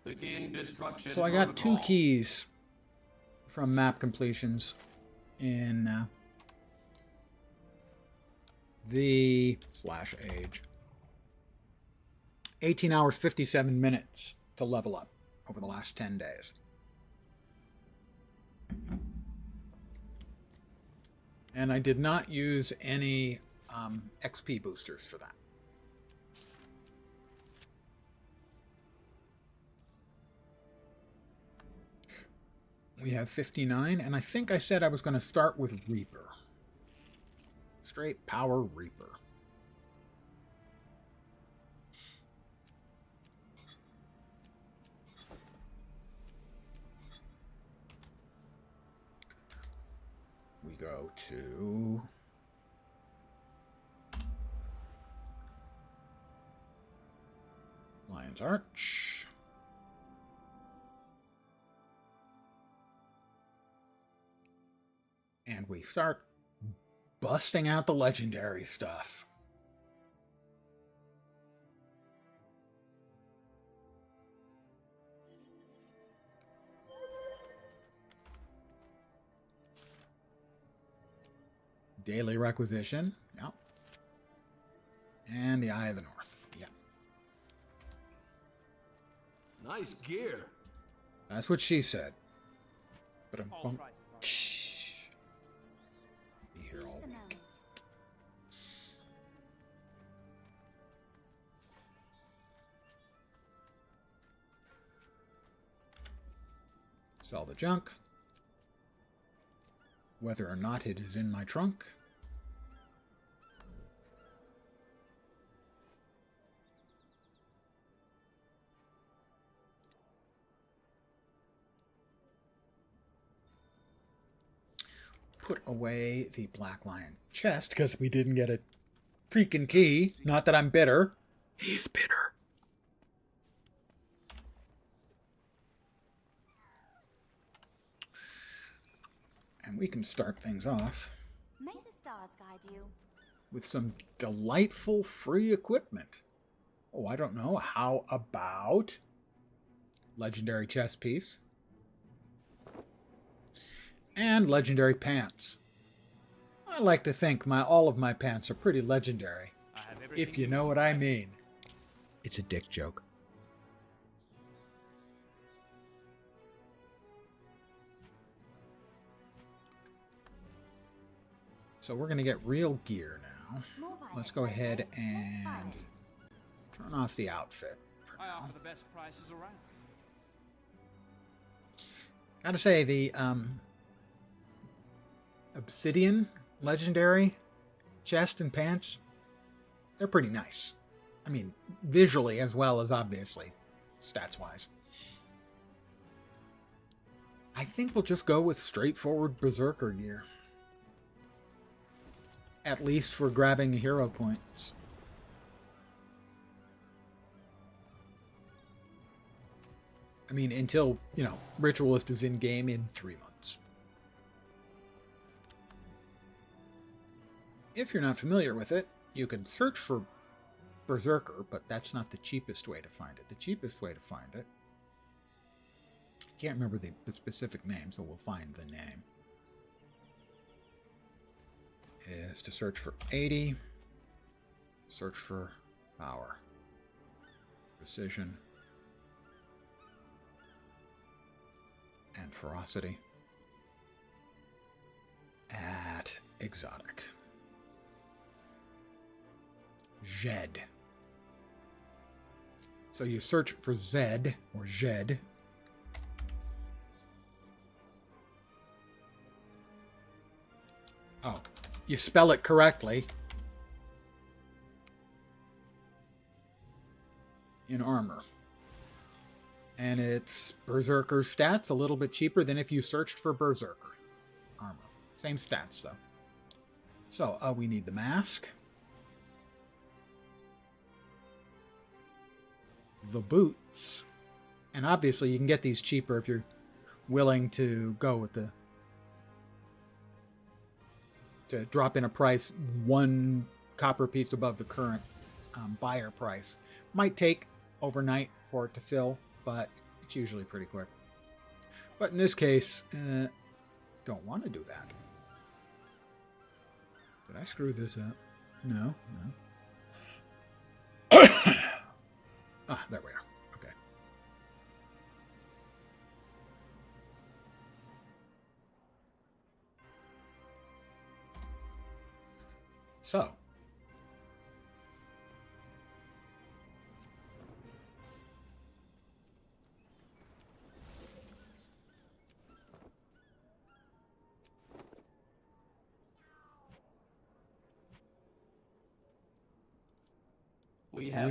Begin destruction. So I got 2 protocol. keys from map completions in the /age. 18 hours, 57 minutes to level up over the last 10 days. And I did not use any XP boosters for that. We have 59, and I think I said I was going to start with Reaper. Straight power Reaper. We go to Lion's Arch. And we start busting out the legendary stuff. Daily requisition. Yep. And the Eye of the North. Yep. Nice gear. That's what she said. But All prices are be here all week. Sell the junk. Whether or not it is in my trunk. Put away the Black Lion chest because we didn't get a freaking key. Not that I'm bitter. He's bitter. And we can start things off May the stars guide you. with some delightful free equipment. Oh, I don't know. How about legendary chest piece and legendary pants? I like to think all of my pants are pretty legendary, if you know what I mean. It's a dick joke. So we're going to get real gear now. Let's go ahead and turn off the outfit for I now. offer the best prices around. Gotta say, the Obsidian Legendary chest and pants, they're pretty nice. I mean, visually as well as obviously stats-wise. I think we'll just go with straightforward Berserker gear. At least for grabbing hero points. I mean, until, Ritualist is in-game in 3 months. If you're not familiar with it, you can search for Berserker, but that's not the cheapest way to find it. The cheapest way to find it, I can't remember the specific name, so we'll find the name, is to search for 80, search for power, precision, and ferocity at exotic. Zed. So you search for Zed or Zed. Oh, you spell it correctly in armor. And it's Berserker stats, a little bit cheaper than if you searched for Berserker armor. Same stats, though. So, we need the mask. The boots. And obviously, you can get these cheaper if you're willing to go with to drop in a price 1 copper piece above the current buyer price. Might take overnight for it to fill, but it's usually pretty quick. But in this case, don't want to do that. Did I screw this up? No. Ah, there we are. Okay. So,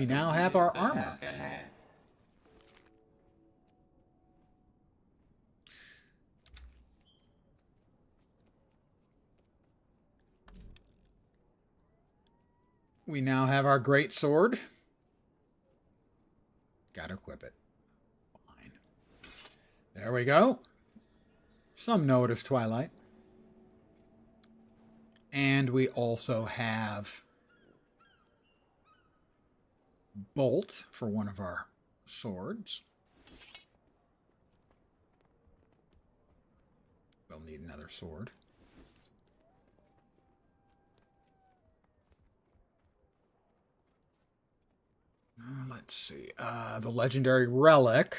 We now have our the armor. task at hand. We now have our great sword. Gotta equip it. Fine. There we go. Some know it as Twilight. And we also have Bolt for one of our swords. We'll need another sword. Let's see. The legendary relic.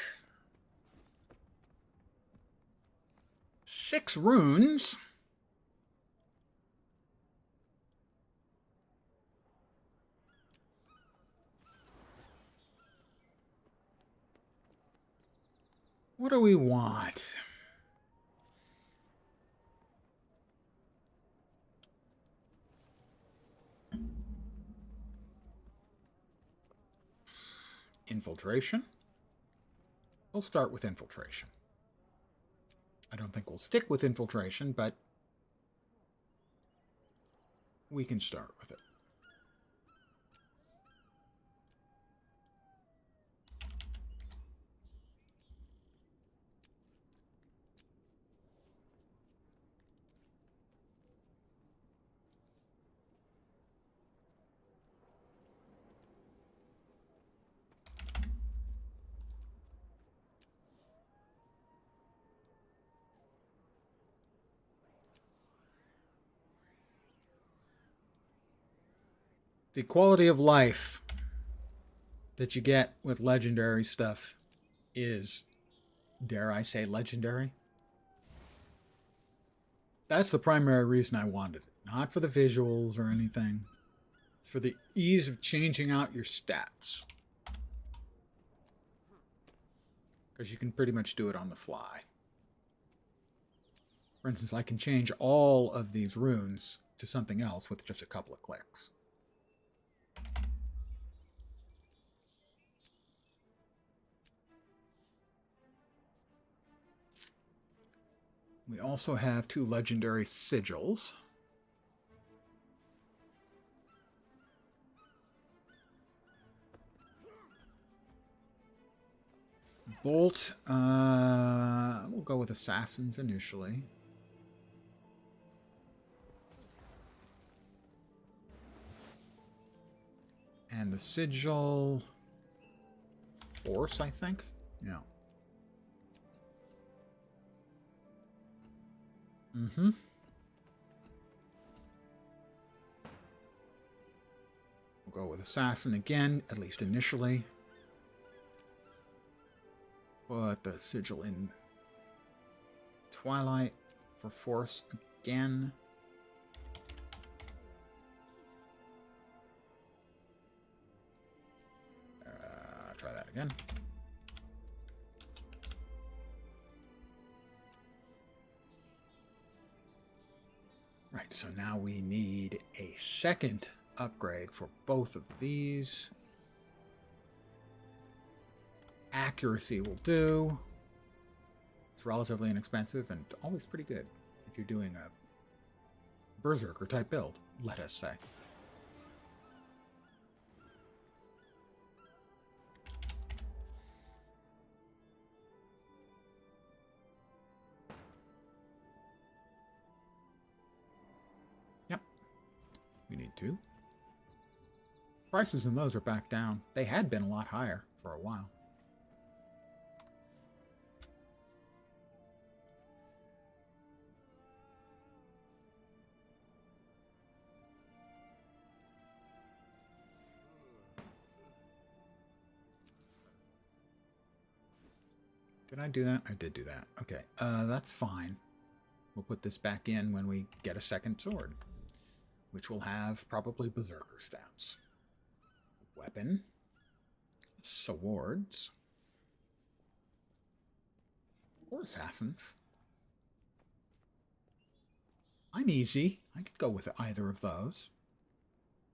6 runes. What do we want? Infiltration. We'll start with infiltration. I don't think we'll stick with infiltration, but we can start with it. The quality of life that you get with legendary stuff is, dare I say, legendary. That's the primary reason I wanted it. Not for the visuals or anything. It's for the ease of changing out your stats. Because you can pretty much do it on the fly. For instance, I can change all of these runes to something else with just a couple of clicks. We also have 2 legendary sigils. Bolt, we'll go with assassins initially. And the sigil, force, I think. Yeah. Mm-hmm. We'll go with assassin again, at least initially. Put the sigil in Twilight for force again. Try that again. Right, so now we need a second upgrade for both of these. Accuracy will do. It's relatively inexpensive and always pretty good if you're doing a berserker type build, let us say. Yep, we need 2. Prices in those are back down. They had been a lot higher for a while. Did I do that? I did do that. Okay, that's fine. We'll put this back in when we get a second sword. which will have probably berserker stats. Weapon. Swords. Or assassins. I'm easy. I could go with either of those.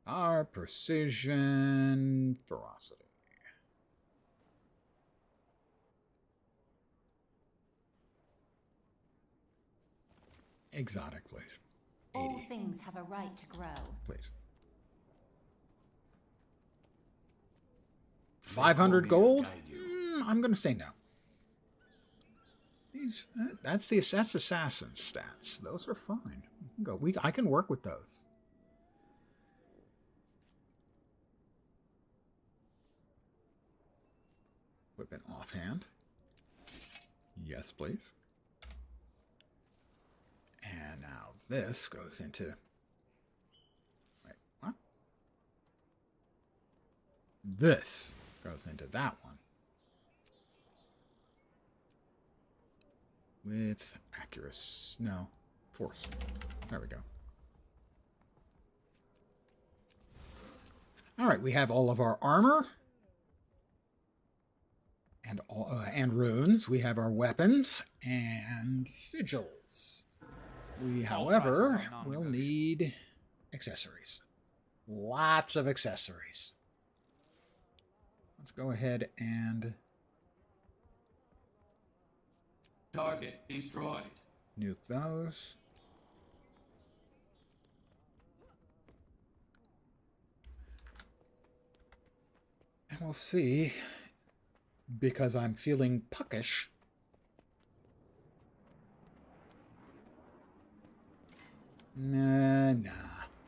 Our precision, ferocity. Exotic, please. 80. All things have a right to grow. Please. 500 gold? I'm going to say no. These that's assassin stats. Those are fine. I can work with those. Equipment offhand. Yes, please. And now this goes into... Wait, what? This goes into that one. With accuracy. No. Force. There we go. Alright, we have all of our armor. And runes. We have our weapons and sigils. We, however, will need accessories. Lots of accessories. Let's go ahead and... Target destroyed. Nuke those. And we'll see, because I'm feeling puckish. Nah.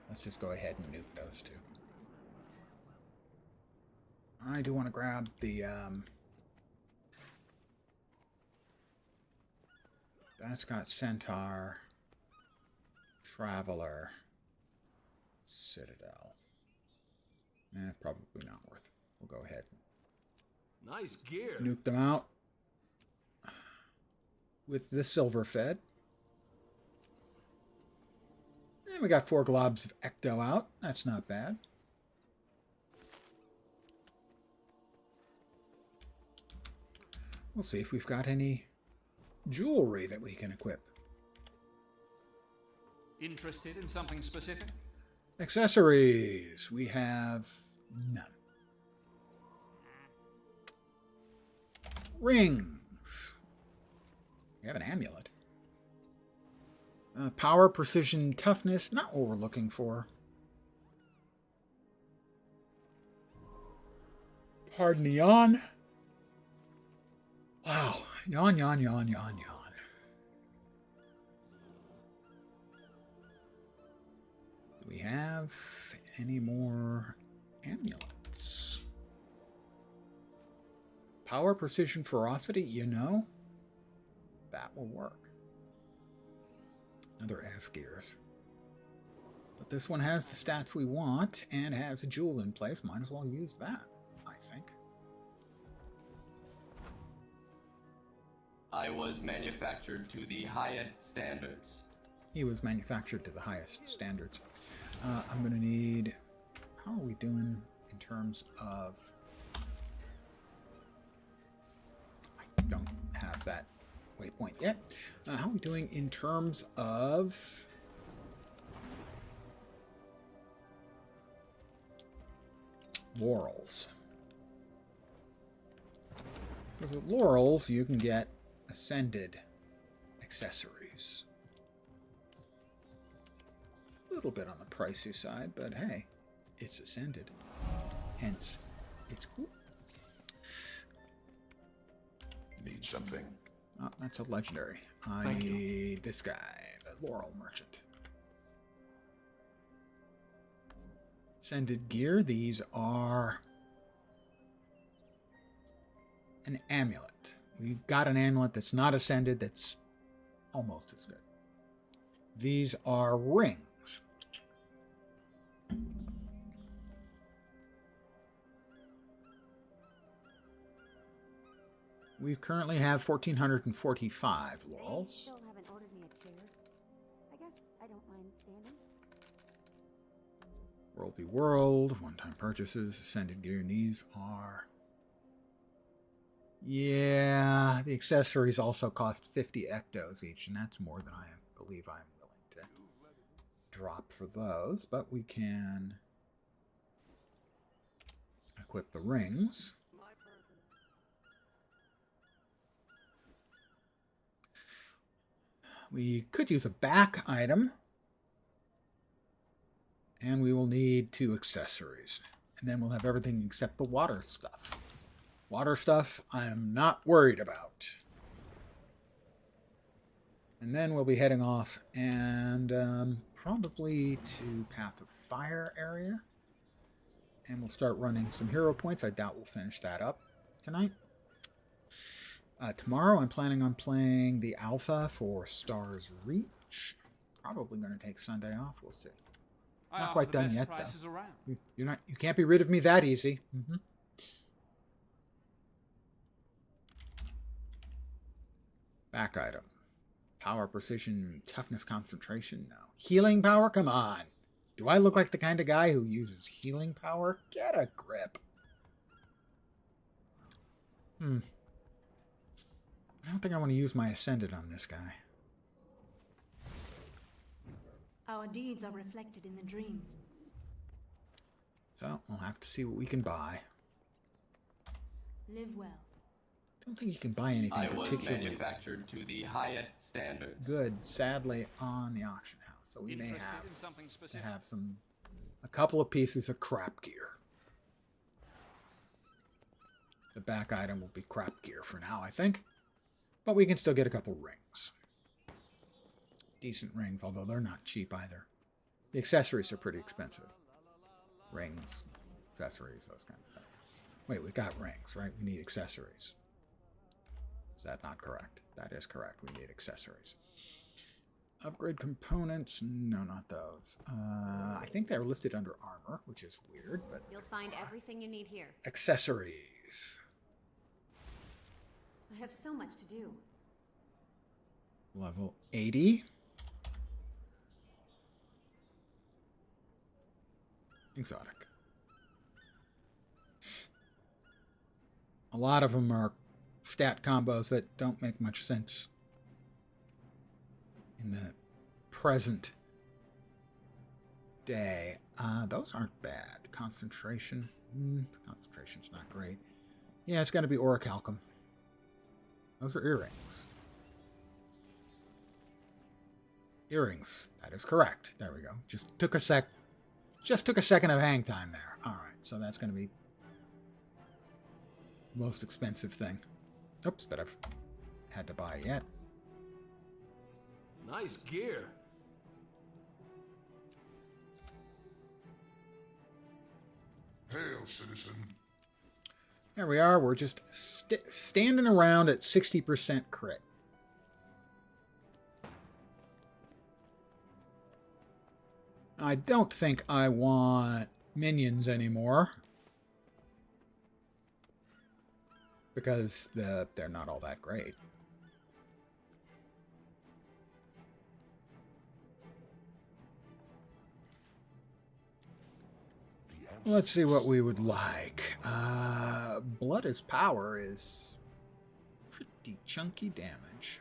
Let's just go ahead and nuke those two. I do want to grab the, that's got Centaur, Traveler, Citadel. Probably not worth it. We'll go ahead. Nice gear. Nuke them out with the Silver Fed. And we got 4 globs of Ecto out. That's not bad. We'll see if we've got any jewelry that we can equip. Interested in something specific? Accessories. We have none. Rings. We have an amulet. Power, precision, toughness. Not what we're looking for. Pardon the yawn. Wow. Yawn. Do we have any more amulets? Power, precision, ferocity, that will work. Another S gears. But this one has the stats we want and has a jewel in place. Might as well use that, I think. I was manufactured to the highest standards. He was manufactured to the highest standards. I'm going to need... How are we doing in terms of... I don't have that waypoint yet. How are we doing in terms of... laurels? Because with laurels, you can get ascended accessories. A little bit on the pricey side, but hey, it's ascended. Hence, it's cool. Need something? Oh, that's a legendary. I need this guy, the Laurel Merchant. Ascended gear. These are an amulet. We've got an amulet that's not ascended that's almost as good. These are rings. We currently have 1,445 laurels. Still haven't ordered me a chair. I guess I don't mind standing. World v. World, one-time purchases, ascended gear. And these are... Yeah, the accessories also cost 50 ectos each, and that's more than I believe I'm willing to drop for those. But we can equip the rings. We could use a back item. And we will need 2 accessories. And then we'll have everything except the water stuff. Water stuff, I'm not worried about. And then we'll be heading off and probably to Path of Fire area. And we'll start running some hero points. I doubt we'll finish that up tonight. Tomorrow I'm planning on playing the alpha for Stars Reach. Probably going to take Sunday off. We'll see. Not quite done yet, though. You can't be rid of me that easy. Back item. Power, precision, toughness, concentration. No. Healing power? Come on. Do I look like the kind of guy who uses healing power? Get a grip. I don't think I want to use my Ascended on this guy. Our deeds are reflected in the dream. So, we'll have to see what we can buy. Live well. I don't think you can buy anything particularly manufactured to the highest standards. Good, sadly, on the auction house. So we may have to have a couple of pieces of crap gear. The back item will be crap gear for now, I think. But we can still get a couple rings. Decent rings, although they're not cheap either. The accessories are pretty expensive. Rings, accessories, those kind of things. Wait, we got rings, right? We need accessories. Is that not correct? That is correct. We need accessories. Upgrade components? No, not those. I think they're listed under armor, which is weird, but... You'll find everything you need here. Accessories. I have so much to do. Level 80. Exotic. A lot of them are stat combos that don't make much sense in the present day. Those aren't bad. Concentration. Concentration's not great. Yeah, it's going to be orichalcum. Those are earrings. Earrings. That is correct. There we go. Just took a second of hang time there. All right, so that's going to be the most expensive thing. Oops, that I've had to buy yet. Nice gear. Hail, citizen. There we are. We're just standing around at 60% crit. I don't think I want minions anymore. Because they're not all that great. Let's see what we would like. Blood as power is pretty chunky damage.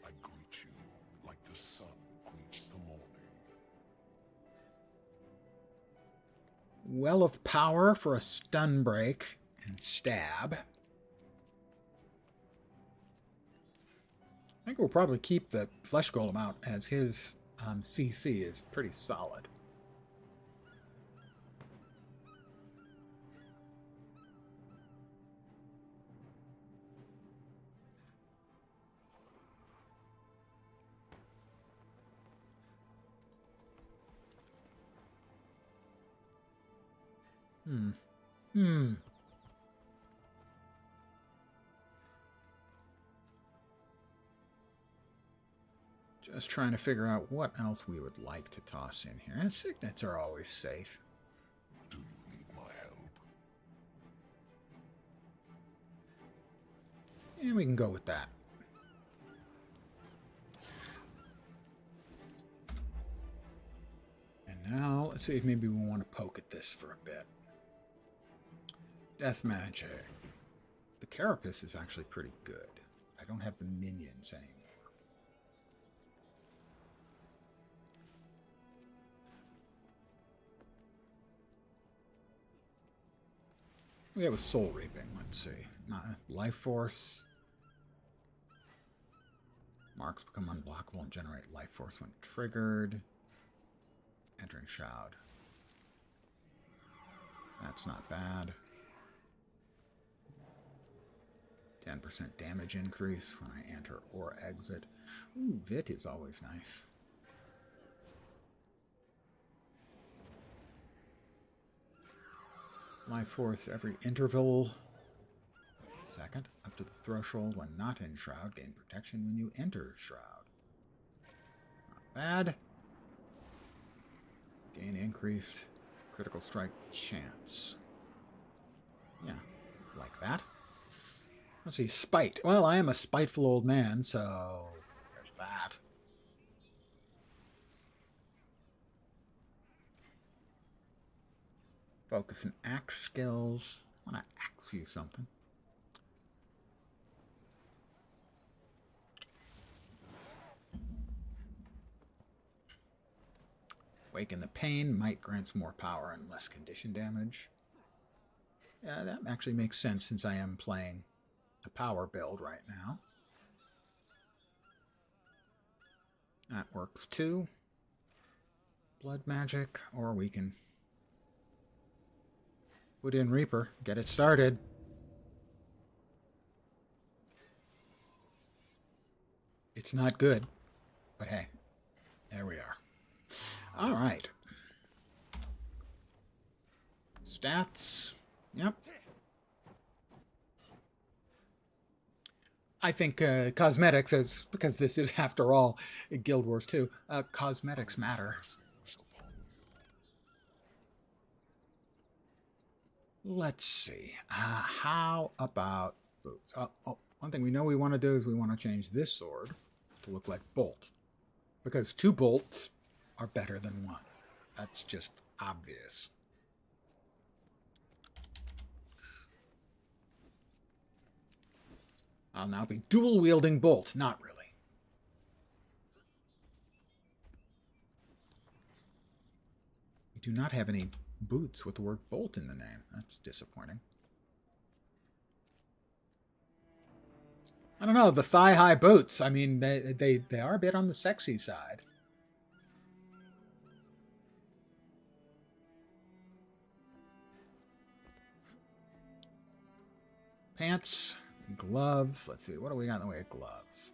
I greet you like the sun greets the morning. Well of power for a stun break and stab. I think we'll probably keep the flesh golem out as his CC is pretty solid. Just trying to figure out what else we would like to toss in here. And signets are always safe. Do you need my help? And we can go with that. let's see if maybe we want to poke at this for a bit. Death magic. The Carapace is actually pretty good. I don't have the minions anymore. We have a soul reaping. Let's see. Life force. Marks become unblockable and generate life force when triggered. Entering Shroud. That's not bad. 10% damage increase when I enter or exit. Ooh, Vit is always nice. Life force every interval. Second, up to the threshold when not in Shroud. Gain protection when you enter Shroud. Not bad. Gain increased critical strike chance. Yeah, like that. Let's see, spite. Well, I am a spiteful old man, so there's that. Focus and axe skills. I want to axe you something. Waken the Pain. Might grants more power and less condition damage. Yeah, that actually makes sense since I am playing a power build right now. That works too. Blood magic, or we can put in Reaper, get it started. It's not good, but hey, there we are. All right. Stats. Yep. I think cosmetics, is because this is, after all, Guild Wars 2, cosmetics matter. Let's see. How about boots? One thing we know we want to do is we want to change this sword to look like Bolt. Because 2 bolts are better than 1. That's just obvious. I'll now be dual-wielding Bolt. Not really. We do not have any boots with the word Bolt in the name. That's disappointing. I don't know, the thigh-high boots, I mean, they are a bit on the sexy side. Pants, gloves. Let's see, what do we got in the way of gloves?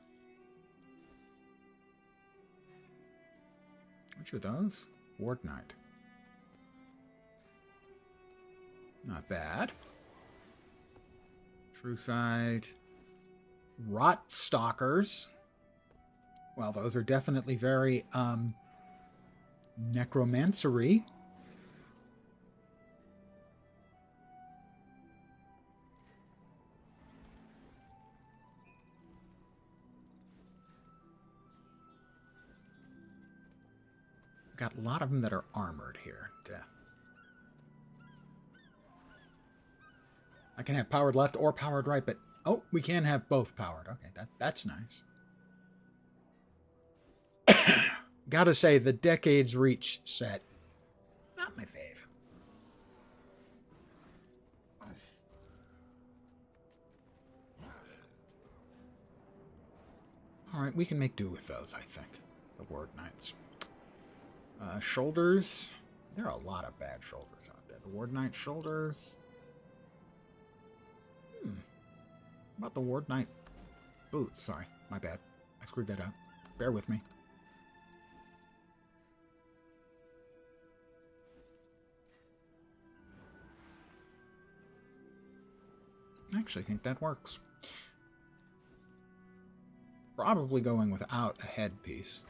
Which are those? Ward Knight. Not bad. True Sight. Rot Stalkers. Well, those are definitely very necromancery. Got a lot of them that are armored here. I can have powered left or powered right, but oh, we can have both powered. Okay, that's nice. Gotta say, the Decades Reach set, not my fave. Alright, we can make do with those, I think. The Ward Knights. Shoulders. There are a lot of bad shoulders out there. The Ward Knight shoulders. How about the Ward Knight boots? Sorry, my bad. I screwed that up. Bear with me. I actually think that works. Probably going without a headpiece.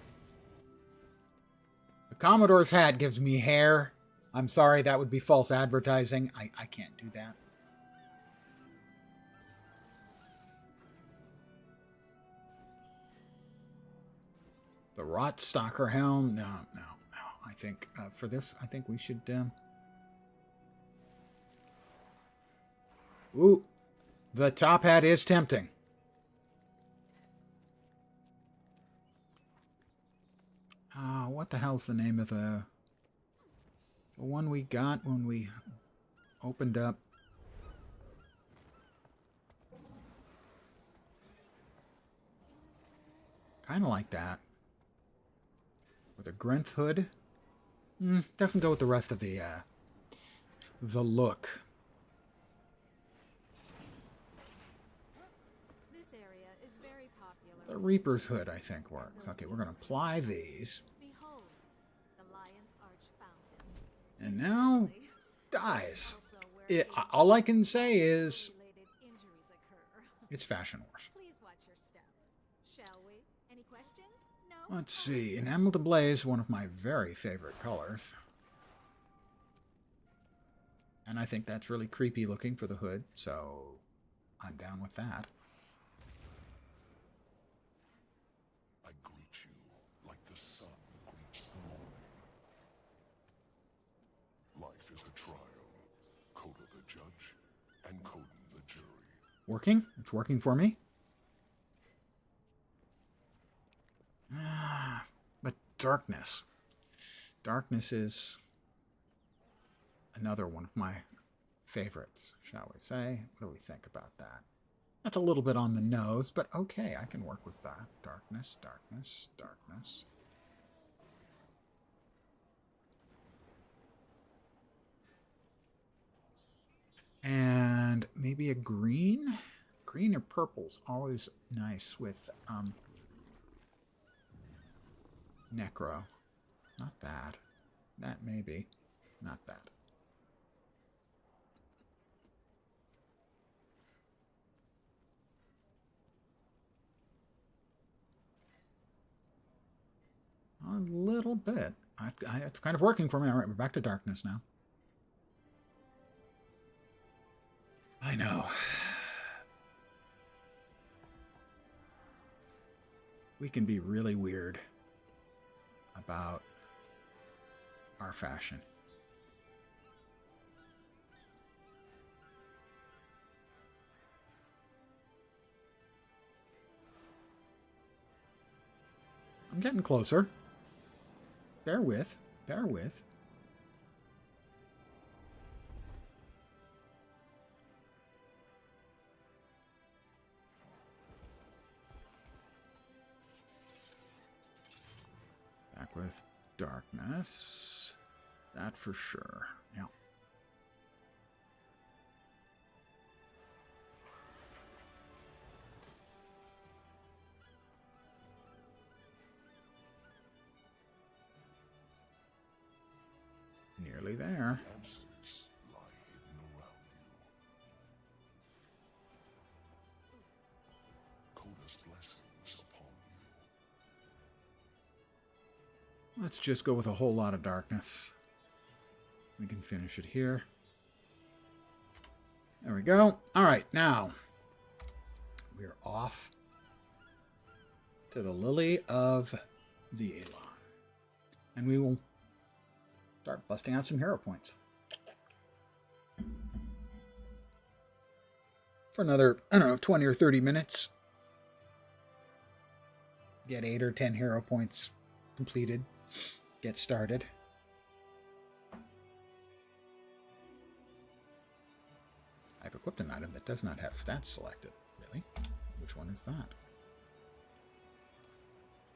The Commodore's hat gives me hair. I'm sorry, that would be false advertising. I can't do that. The Rot Stalker helm? No. I think for this, I think we should... Ooh, the top hat is tempting. What the hell's the name of the one we got when we opened up? Kind of like that. With a Grenth hood. Doesn't go with the rest of the look. This area is very popular. The Reaper's hood, I think, works. Okay, we're going to apply these. Behold, the Lion's Arch fountains. And now, dies. All I can say is, it's Fashion Wars. Please watch your step. Shall we? Any questions? No? Let's see. Enameled Ablaze, one of my very favorite colors. And I think that's really creepy looking for the hood, so I'm down with that. I greet you like the sun greets the morning. Life is a trial. Coda the judge and Coden the jury. Working? It's working for me. But darkness. Darkness is another one of my favorites, shall we say. What do we think about that? That's a little bit on the nose, but okay, I can work with that. Darkness, darkness, darkness. And maybe a green? Green or purple's always nice with necro. Not that. That maybe. Not that. A little bit. It's kind of working for me. All right, we're back to darkness now. I know. We can be really weird about our fashion. I'm getting closer. Bear with. Bear with. Back with darkness. That for sure. Yeah. Nearly there. The answers lie hidden around you. Coda's blessings upon you. Let's just go with a whole lot of darkness. We can finish it here. There we go. All right, now we're off to the Lily of the Elon. And we will start busting out some hero points. For another, I don't know, 20 or 30 minutes. Get 8 or 10 hero points completed. Get started. I've equipped an item that does not have stats selected. Really? Which one is that?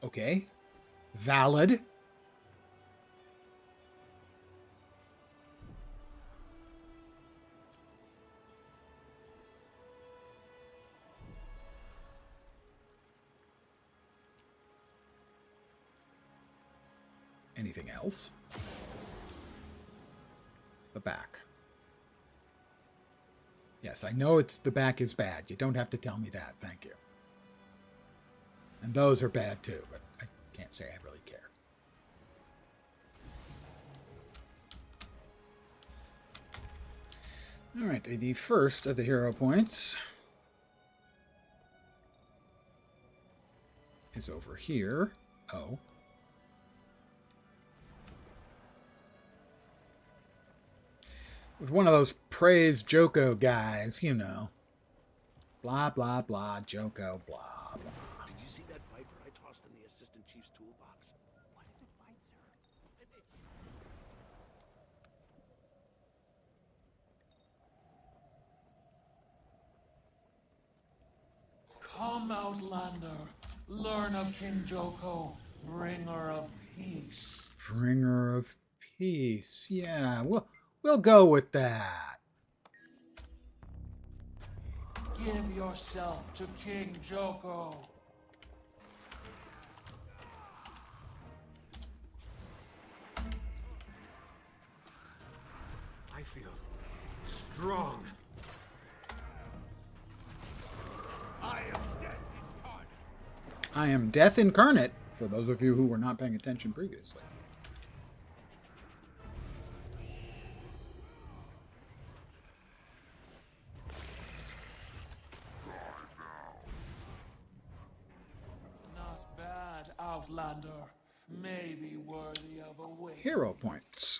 Okay. Valid. Anything else? The back. Yes, I know the back is bad. You don't have to tell me that. Thank you. And those are bad too, but I can't say I really care. All right, the first of the hero points is over here. Oh. With one of those praise Joko guys, you know. Blah, blah, blah, Joko, blah, blah. Did you see that viper I tossed in the assistant chief's toolbox? Why did it bite, sir? Come, Outlander. Learn of King Joko, bringer of peace. Bringer of peace. Yeah, we'll go with that. Give yourself to King Joko. I feel strong. I am death incarnate. I am death incarnate, for those of you who were not paying attention previously. Not bad, Outlander. Maybe worthy of a wait. Hero points.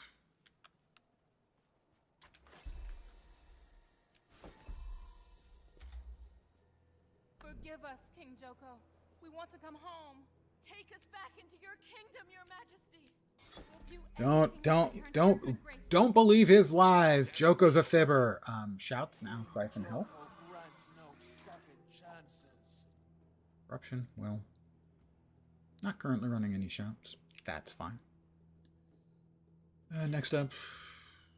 Forgive us, King Joko. We want to come home. Take us back into your kingdom, your majesty. Don't believe his lies. Joko's a fibber. Shouts now. Siphon health. Corruption. Well, not currently running any shouts. That's fine. Next up,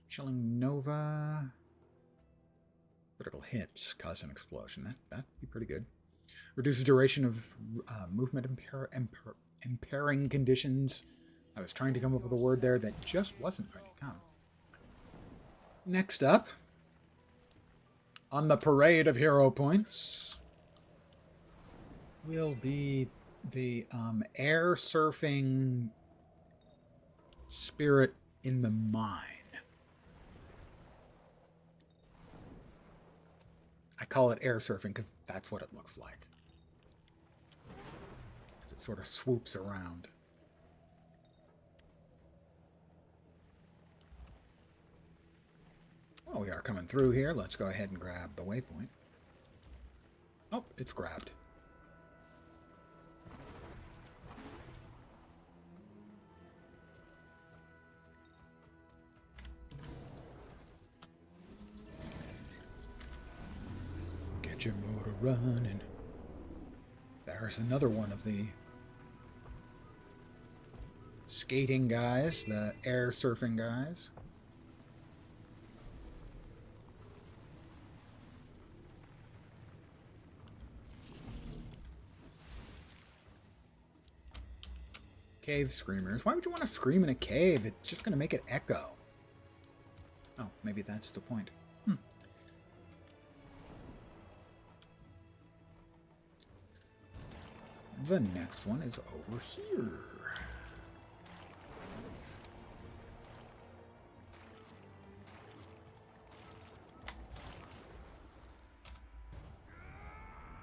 Chilling Nova. Critical hits cause an explosion. That'd be pretty good. Reduces duration of movement impairing conditions. I was trying to come up with a word there that just wasn't going to come. Next up, on the parade of hero points, will be the air surfing spirit in the mine. I call it air surfing because that's what it looks like. As it sort of swoops around. Well, we are coming through here. Let's go ahead and grab the waypoint. Oh, it's grabbed. Get your motor running. There's another one of the skating guys, the air surfing guys. Cave screamers. Why would you want to scream in a cave? It's just going to make it echo. Oh, maybe that's the point. The next one is over here.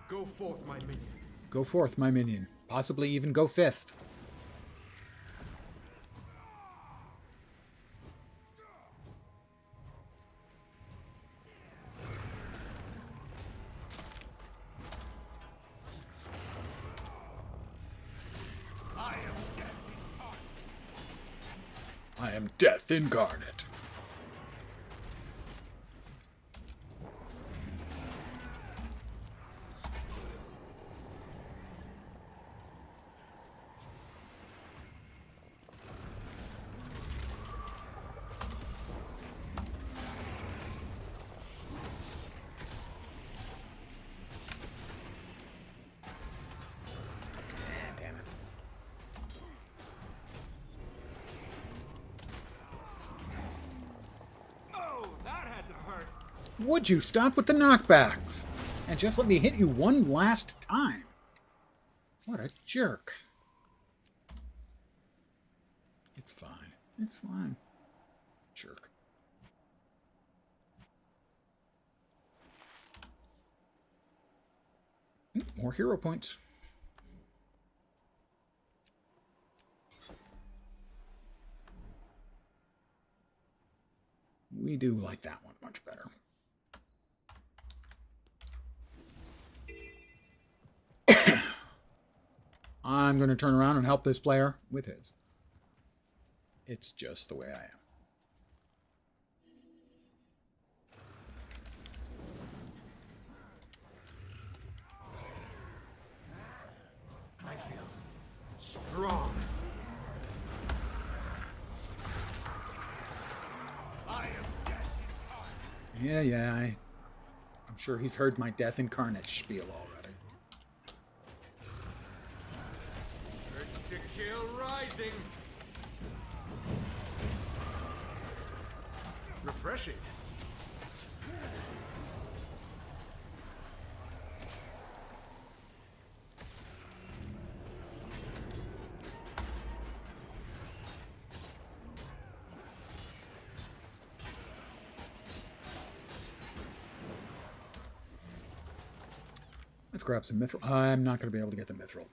Go forth, my minion. Go forth, my minion. Possibly even go fifth. I am death incarnate. Would you stop with the knockbacks and just let me hit you one last time? What a jerk. It's fine. It's fine. Jerk. More hero points. We do like that one much better. I'm going to turn around and help this player with his. It's just the way I am. I feel strong. Yeah, I'm sure he's heard my Death Incarnate spiel already. Urge to kill rising. Refreshing. Let's grab some mithril. I'm not going to be able to get the mithril.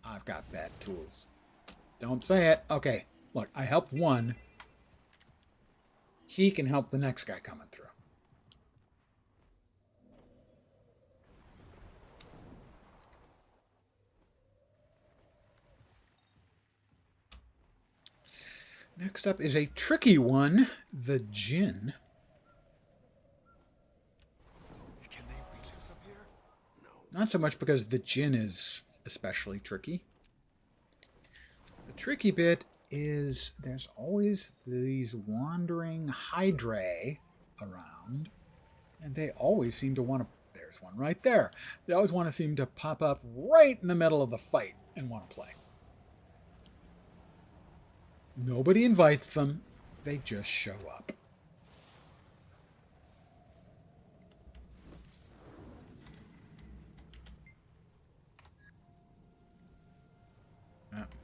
I've got bad tools. Don't say it. Okay, look, I helped one. He can help the next guy coming through. Next up is a tricky one, the Djinn. Not so much because the Djinn is especially tricky. The tricky bit is there's always these wandering hydrae around, and they always seem to want to... There's one right there. They always want to seem to pop up right in the middle of the fight and want to play. Nobody invites them. They just show up.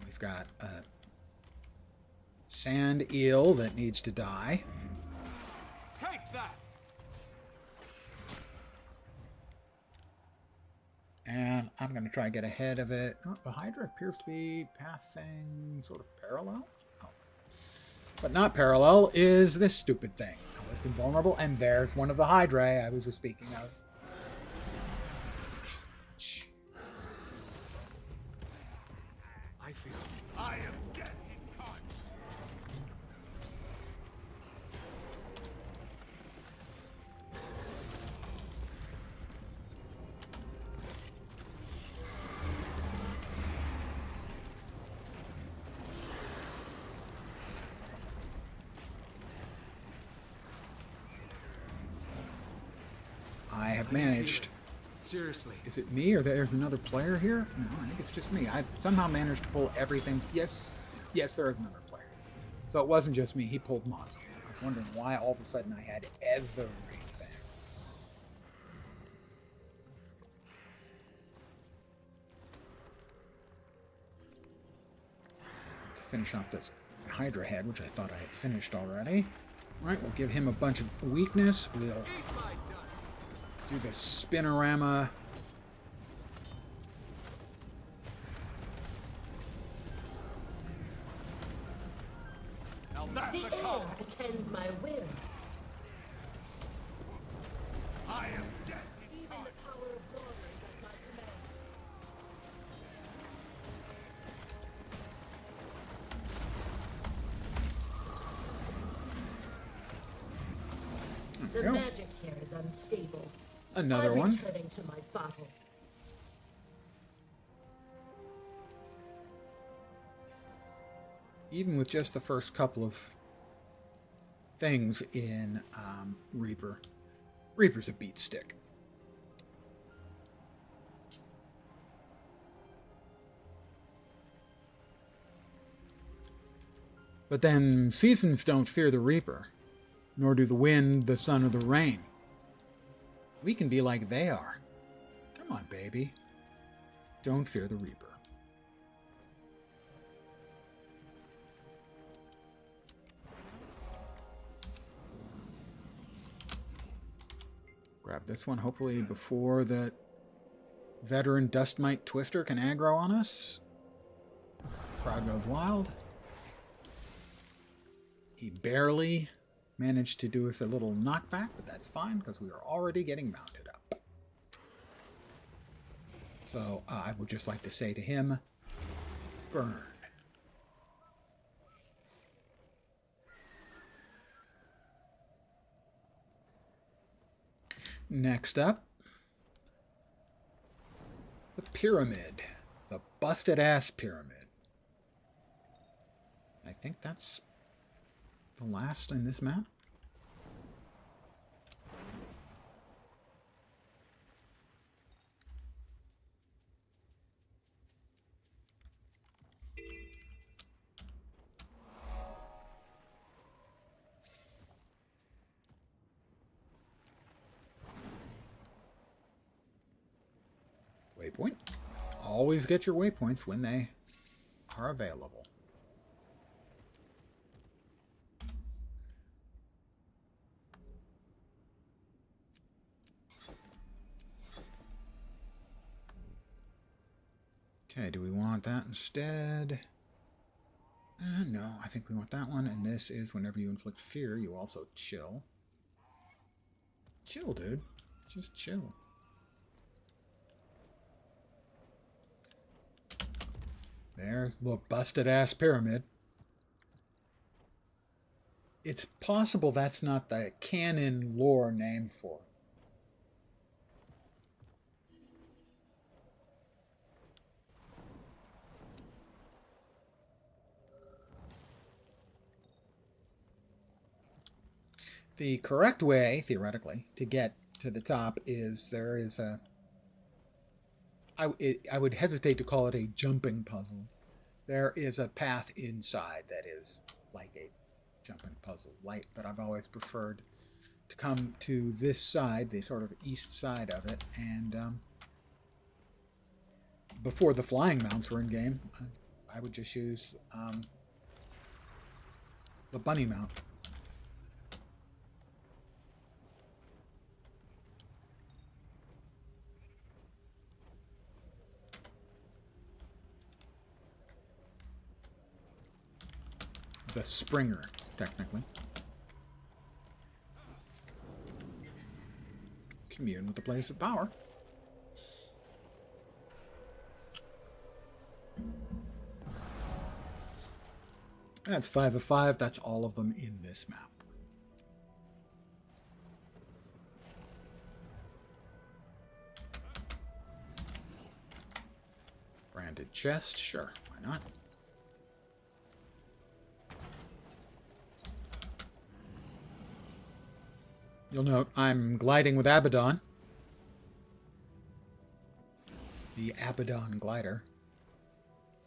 We've got a sand eel that needs to die. Take that. And I'm going to try and get ahead of it. Oh, the Hydra appears to be passing sort of parallel. Oh. But not parallel is this stupid thing. It's invulnerable, and there's one of the Hydrae I was just speaking of. I feel I am getting caught. I have managed. Seriously. Is it me or there's another player here? No, I think it's just me. I've somehow managed to pull everything. Yes, there is another player. So it wasn't just me. He pulled monster. I was wondering why all of a sudden I had everything. Let's finish off this Hydra head, which I thought I had finished already. Right, we'll give him a bunch of weakness. We'll do the spinorama. Now that's The a call. air attends my will. I am dead. Even the power of waters at my command. The Go. magic here is unstable. Another I'm one. returning to my bottle. Even with just the first couple of things in Reaper, Reaper's a beat stick. But then seasons don't fear the Reaper, nor do the wind, the sun, or the rain. We can be like they are. Come on, baby. Don't fear the Reaper. Grab this one, hopefully before that veteran Dust Mite Twister can aggro on us. Crowd goes wild. He barely managed to do us a little knockback, but that's fine because we are already getting mounted up. So I would just like to say to him, burn. Next up, the pyramid. The busted ass pyramid. I think that's the last in this map. Waypoint. Always get your waypoints when they are available. Okay, do we want that instead? No, I think we want that one. And this is whenever you inflict fear, you also chill. Chill, dude. Just chill. There's the busted ass pyramid. It's possible that's not the canon lore name for it. The correct way, theoretically, to get to the top is there is a... I would hesitate to call it a jumping puzzle. There is a path inside that is like a jumping puzzle light, but I've always preferred to come to this side, the sort of east side of it, and before the flying mounts were in game, I would just use the bunny mount. The Springer, technically. Commune with the place of power. That's 5 of 5. That's all of them in this map. Branded chest, sure, why not? You'll note I'm gliding with Abaddon. The Abaddon glider.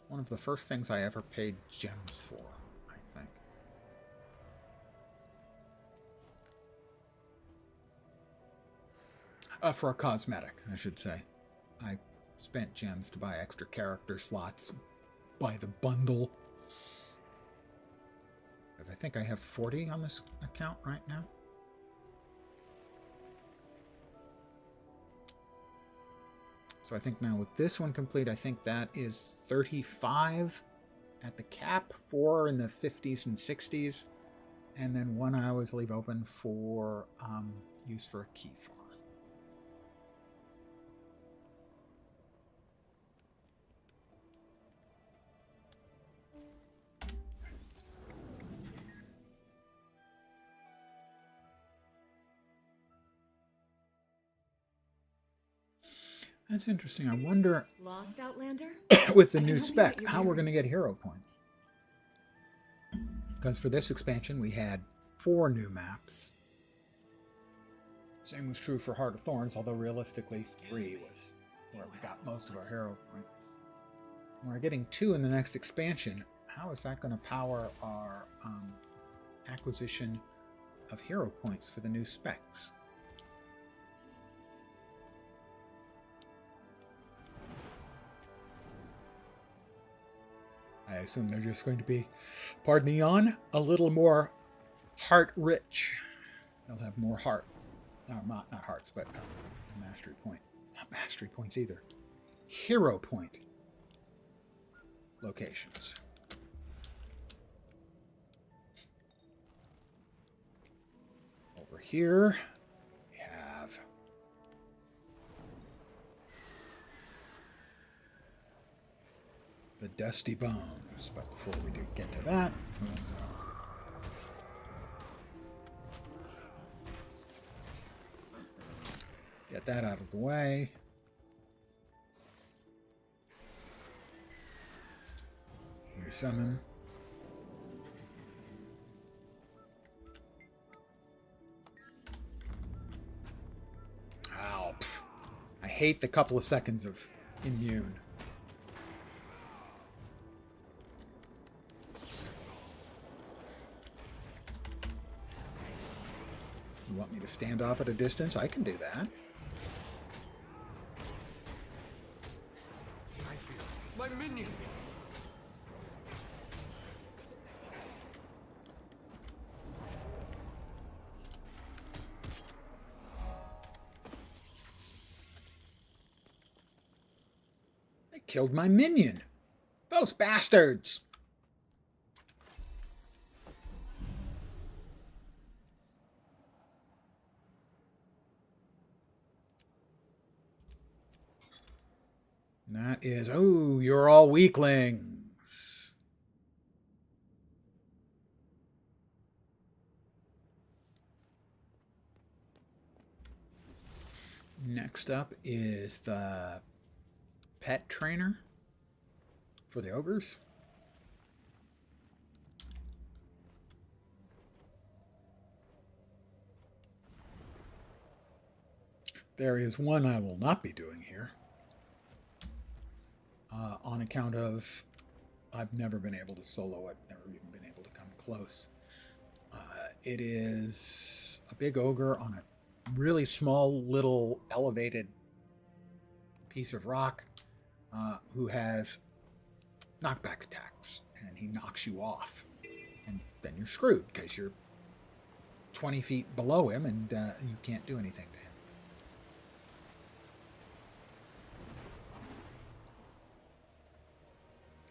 One of the first things I ever paid gems for, I think. For a cosmetic, I should say. I spent gems to buy extra character slots by the bundle. Because I think I have 40 on this account right now. So I think now with this one complete, I think that is 35 at the cap, 4 in the 50s and 60s, and then 1 I always leave open for use for a key farm. That's interesting. I wonder, Lost Outlander? with the new spec, how we're going to get hero points. Because for this expansion, we had 4 new maps. Same was true for Heart of Thorns, although realistically 3 was where we got most of our hero points. We're getting 2 in the next expansion. How is that going to power our acquisition of hero points for the new specs? I assume they're just going to be, pardon the yawn, a little more heart-rich. They'll have more heart. No, not hearts, but a mastery point. Not mastery points either. Hero point locations. here we have the Dusty Bones. But before we do get to that, get that out of the way. Resummon. Ow. Pff. I hate the couple of seconds of immune. You want me to stand off at a distance? I can do that. I feel my minion. They killed my minion. Those bastards. That is, oh, you're all weaklings. Next up is the pet trainer for the ogres. There is one I will not be doing here. On account of I've never been able to solo it, never even been able to come close. It is a big ogre on a really small little elevated piece of rock who has knockback attacks, and he knocks you off. And then you're screwed because you're 20 feet below him and you can't do anything to him.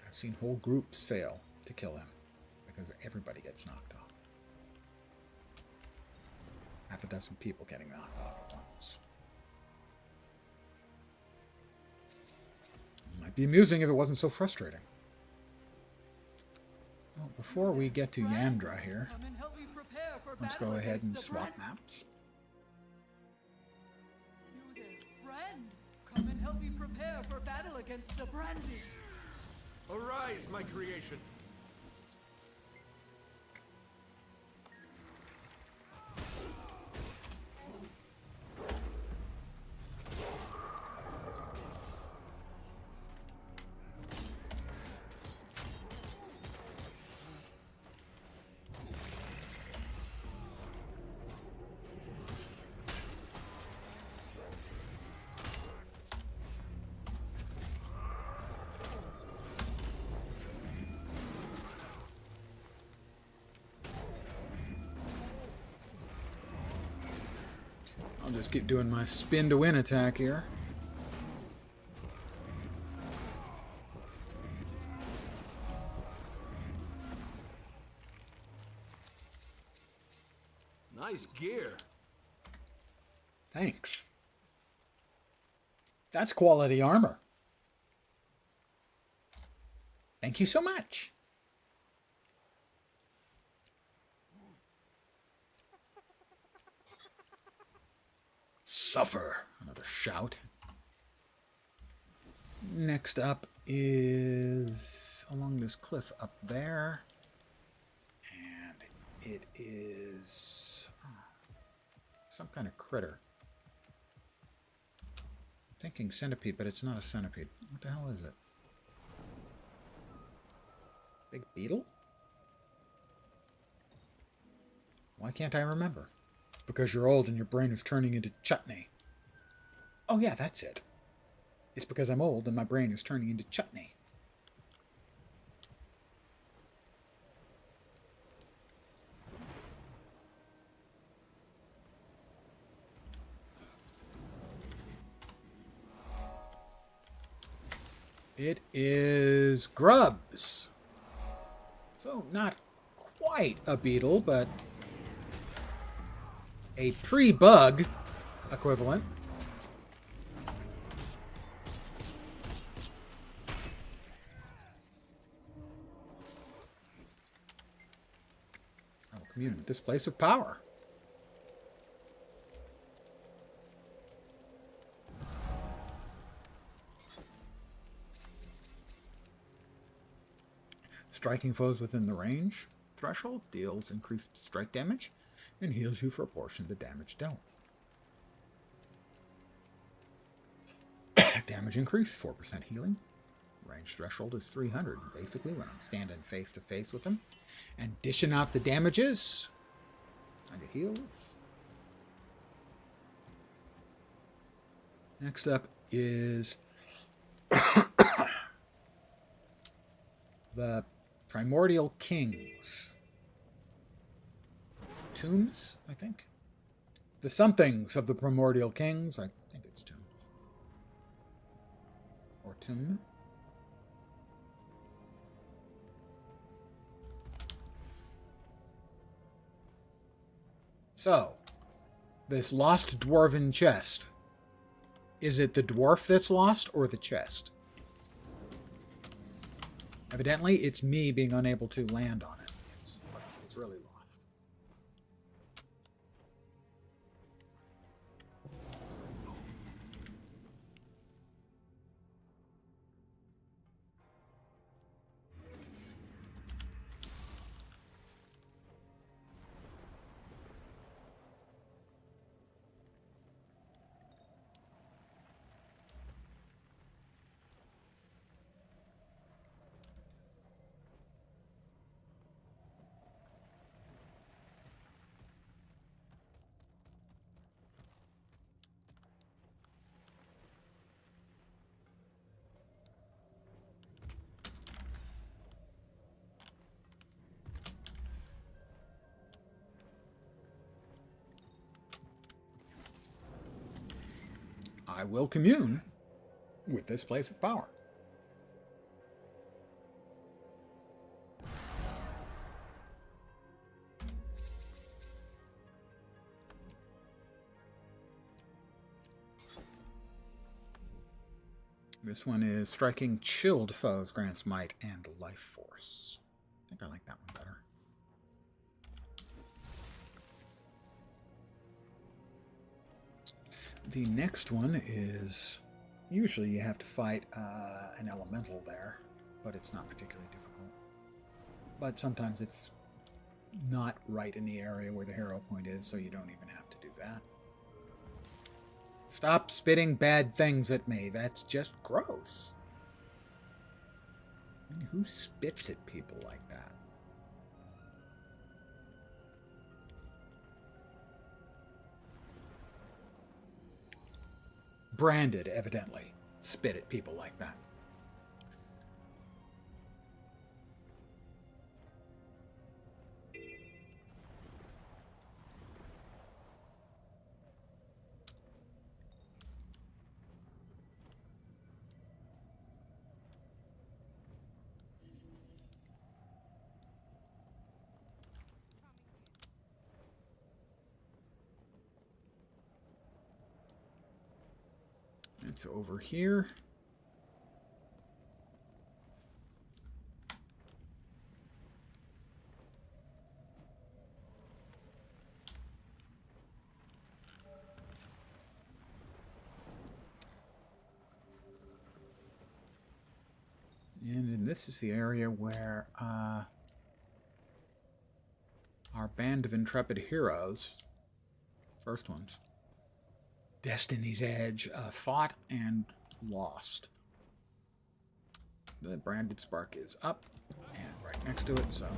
I've seen whole groups fail to kill him because everybody gets knocked off. Half a dozen people getting knocked off at once. Might be amusing if it wasn't so frustrating. Well, before we get to Yandra here, let's go ahead and swap maps. You there, friend. Come and help me prepare for battle against the brandy. Arise, my creation. I'll just keep doing my spin to win attack here. Nice gear. Thanks. That's quality armor. Thank you so much. Suffer. Another shout. Next up is along this cliff up there. And it is some kind of critter. I'm thinking centipede, but it's not a centipede. What the hell is it? Big beetle? Why can't I remember? Because you're old and your brain is turning into chutney. Oh yeah, that's it. It's because I'm old and my brain is turning into chutney. It is grubs. So not quite a beetle, but a pre-bug equivalent. I will commune with this place of power. Striking foes within the range threshold deals increased strike damage and heals you for a portion of the damage dealt. Damage increase, 4% healing. Range threshold is 300, basically, when I'm standing face to face with them. And dishing out the damages. I get heals. Next up is the Primordial Kings. Tombs, I think. The somethings of the Primordial Kings. I think it's tombs. Or tomb. So, this lost dwarven chest. Is it the dwarf that's lost or the chest? Evidently, it's me being unable to land on it. It's really lost. I will commune with this place of power. This one is striking chilled foes grants might and life force. I think I like that one better. The next one is, usually you have to fight an elemental there, but it's not particularly difficult. But sometimes it's not right in the area where the hero point is, so you don't even have to do that. Stop spitting bad things at me. That's just gross. I mean, who spits at people like that? Branded, evidently, spit at people like that. It's over here. And this is the area where our band of intrepid heroes, first ones, Destiny's Edge, fought and lost. The branded spark is up and right next to it, so.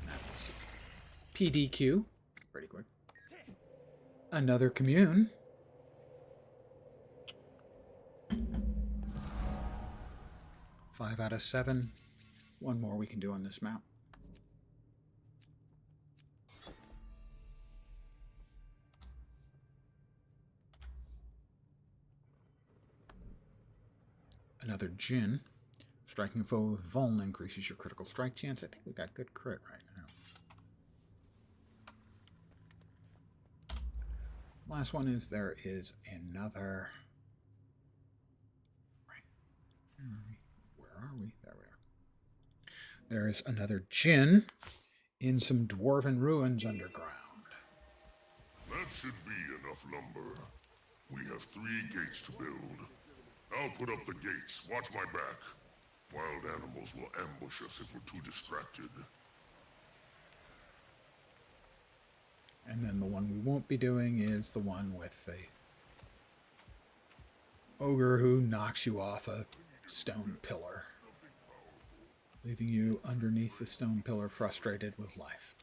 That's PDQ. Pretty quick. Another commune. Five out of 7. One more we can do on this map. Another Djinn. Striking a foe with Vuln increases your critical strike chance. I think we got good crit right now. Last one is there is another. Where are we? There we are. There is another Djinn in some dwarven ruins underground. That should be enough lumber. We have 3 gates to build. I'll put up the gates. Watch my back. Wild animals will ambush us if we're too distracted. And then the one we won't be doing is the one with the ogre who knocks you off a stone pillar, leaving you underneath the stone pillar frustrated with life.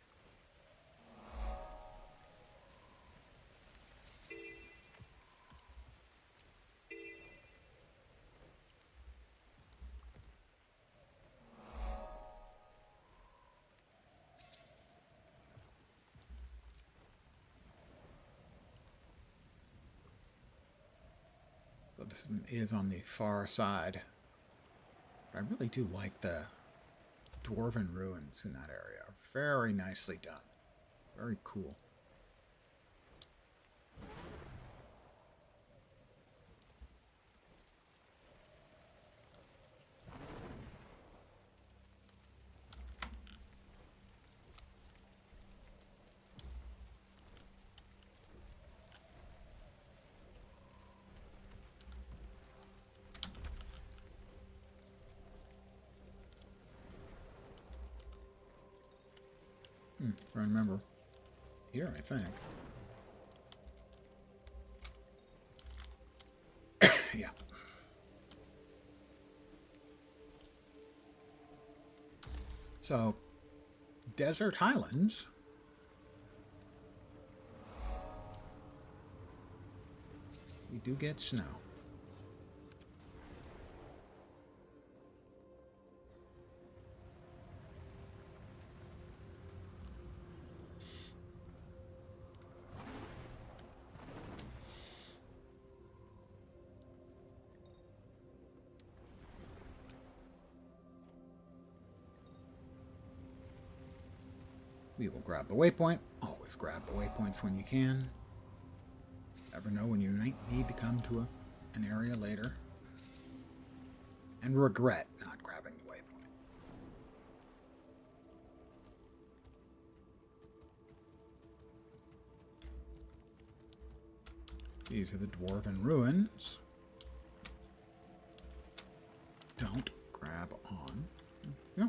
So this is on the far side. But I really do like the dwarven ruins in that area. Very nicely done. Very cool. If I remember. Here, I think. Yeah. So, Desert Highlands. We do get snow. We will grab the waypoint. Always grab the waypoints when you can. Never know when you might need to come to an area later. And regret not grabbing the waypoint. These are the dwarven ruins. Don't grab on. Yeah.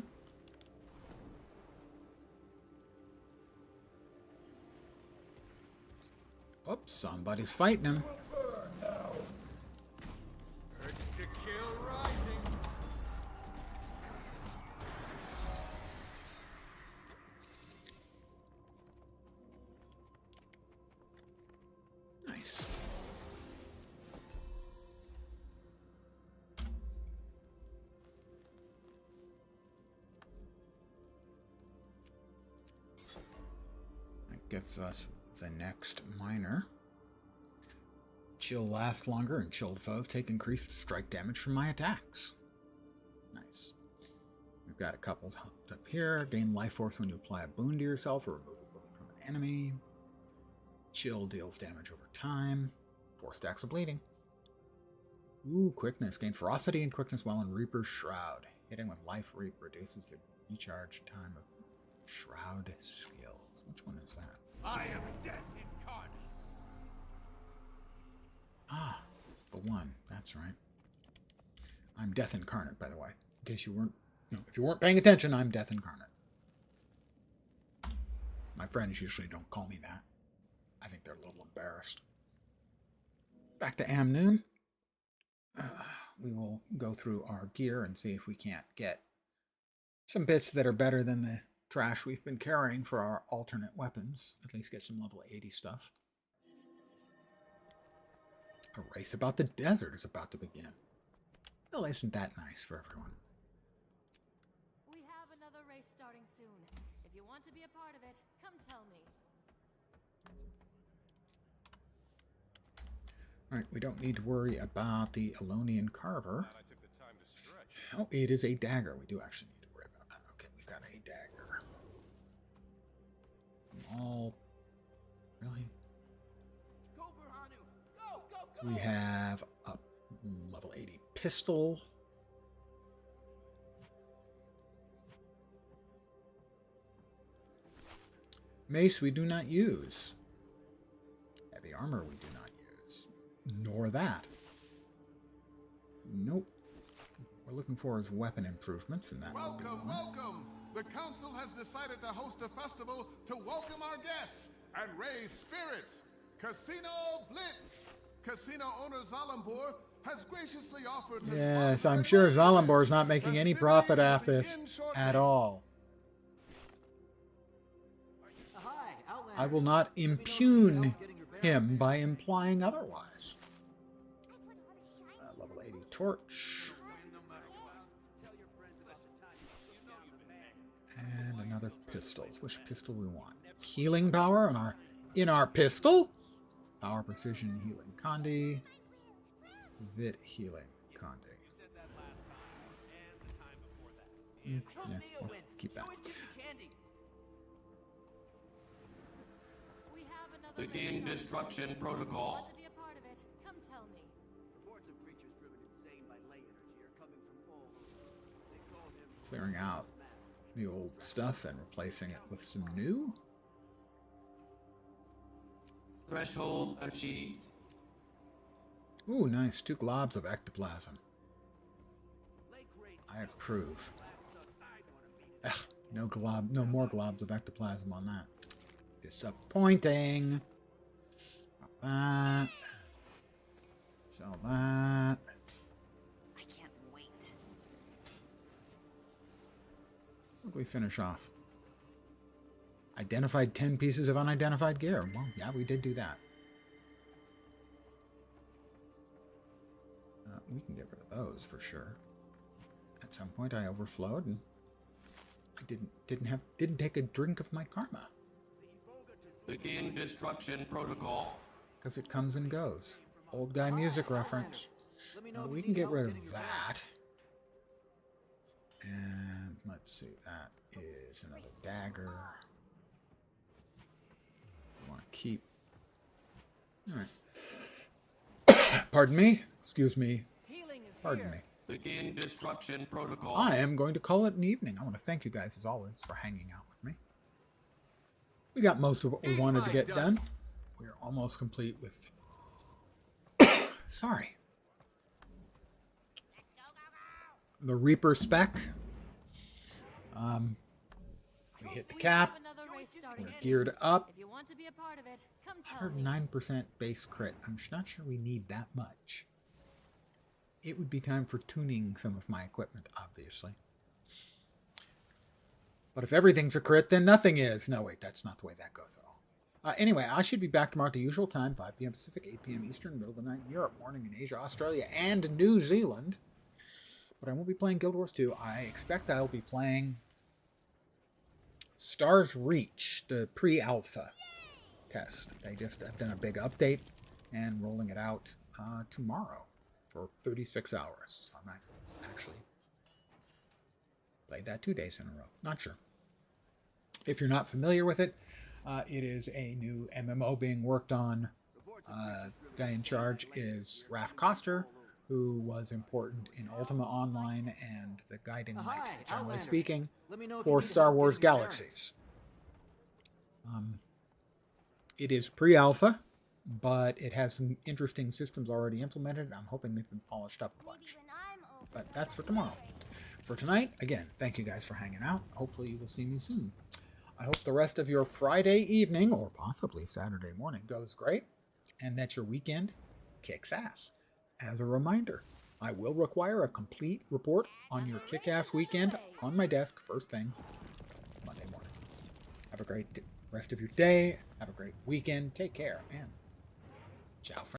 Oops, somebody's fighting him. Urge to kill rising. Nice. That gives us the next miner. Chill lasts longer, and chilled foes take increased strike damage from my attacks. Nice. We've got a couple up here. Gain life force when you apply a boon to yourself or remove a boon from an enemy. Chill deals damage over time. 4 stacks of bleeding. Ooh, quickness. Gain ferocity and quickness while in Reaper's Shroud. Hitting with life reduces the recharge time of Shroud skills. Which one is that? I am death incarnate. Ah, the one. That's right. I'm Death Incarnate, by the way. In case you weren't, if you weren't paying attention, I'm Death Incarnate. My friends usually don't call me that. I think they're a little embarrassed. Back to Amnoon. We will go through our gear and see if we can't get some bits that are better than the trash we've been carrying for our alternate weapons. At least get some level 80 stuff. A race about the desert is about to begin. Well, isn't that nice for everyone? We have another race starting soon. If you want to be a part of it, come tell me. Alright, we don't need to worry about the Elonian Carver. Oh, it is a dagger. We do actually need to worry about that. Okay, we've got a dagger. All really. We have a level 80 pistol. Mace we do not use. Heavy armor we do not use. Nor that. Nope. We're looking for is weapon improvements, and that would be one. Welcome! The council has decided to host a festival to welcome our guests and raise spirits. Casino Blitz! Casino owner Zalambur has graciously offered to Yes, I'm sure Zalambur is not making any profit off this at all. I will not impugn him by implying otherwise. Level 80 torch. And another pistol. Which pistol we want? Healing power in our pistol? Power precision healing Condi. Vit healing Condi. Yeah, we'll keep that. Begin destruction protocol. Want to be a part of it? Come tell me. Reports of creatures driven insane by ley energy are coming from all over. They call him Clearing out the old stuff and replacing it with some new. Threshold achieved. Ooh, nice. 2 globs of ectoplasm. I approve. Ugh, no more globs of ectoplasm on that. Disappointing. That. Sell that. I can't wait. What did we finish off? Identified 10 pieces of unidentified gear. Well, yeah, we did do that. We can get rid of those for sure. At some point, I overflowed and I didn't take a drink of my karma. Begin destruction protocol. Because it comes and goes. Old guy music reference. We can get rid of that. And let's see, that is another dagger. I want to keep. All right. Pardon me. Excuse me. Pardon me. Begin destruction protocol. I am going to call it an evening. I want to thank you guys as always for hanging out with me. We got most of what we wanted to get done. We're almost complete with. Sorry. The Reaper spec. We hit the cap. We're geared up. If you want to be a part of it, come tell me. 109% base crit. I'm not sure we need that much. It would be time for tuning some of my equipment, obviously. But if everything's a crit, then nothing is. No, wait, that's not the way that goes at all. Anyway, I should be back tomorrow at the usual time, 5 p.m. Pacific, 8 p.m. Eastern, middle of the night in Europe, morning in Asia, Australia, and New Zealand. But I won't be playing Guild Wars 2. I expect I'll be playing Star's Reach, the pre-alpha test. They just have done a big update and rolling it out tomorrow for 36 hours. So I might actually play that 2 days in a row. Not sure. If you're not familiar with it, it is a new MMO being worked on. The guy in charge is Raph Koster, who was important in Ultima Online and the Guiding Light, generally speaking, for Star Wars Galaxies. It is pre-alpha, but it has some interesting systems already implemented. I'm hoping they've been polished up a bunch. But that's for tomorrow. For tonight, again, thank you guys for hanging out. Hopefully you will see me soon. I hope the rest of your Friday evening, or possibly Saturday morning, goes great, and that your weekend kicks ass. As a reminder, I will require a complete report on your kick-ass weekend on my desk first thing Monday morning. Have a great rest of your day. Have a great weekend. Take care, and ciao for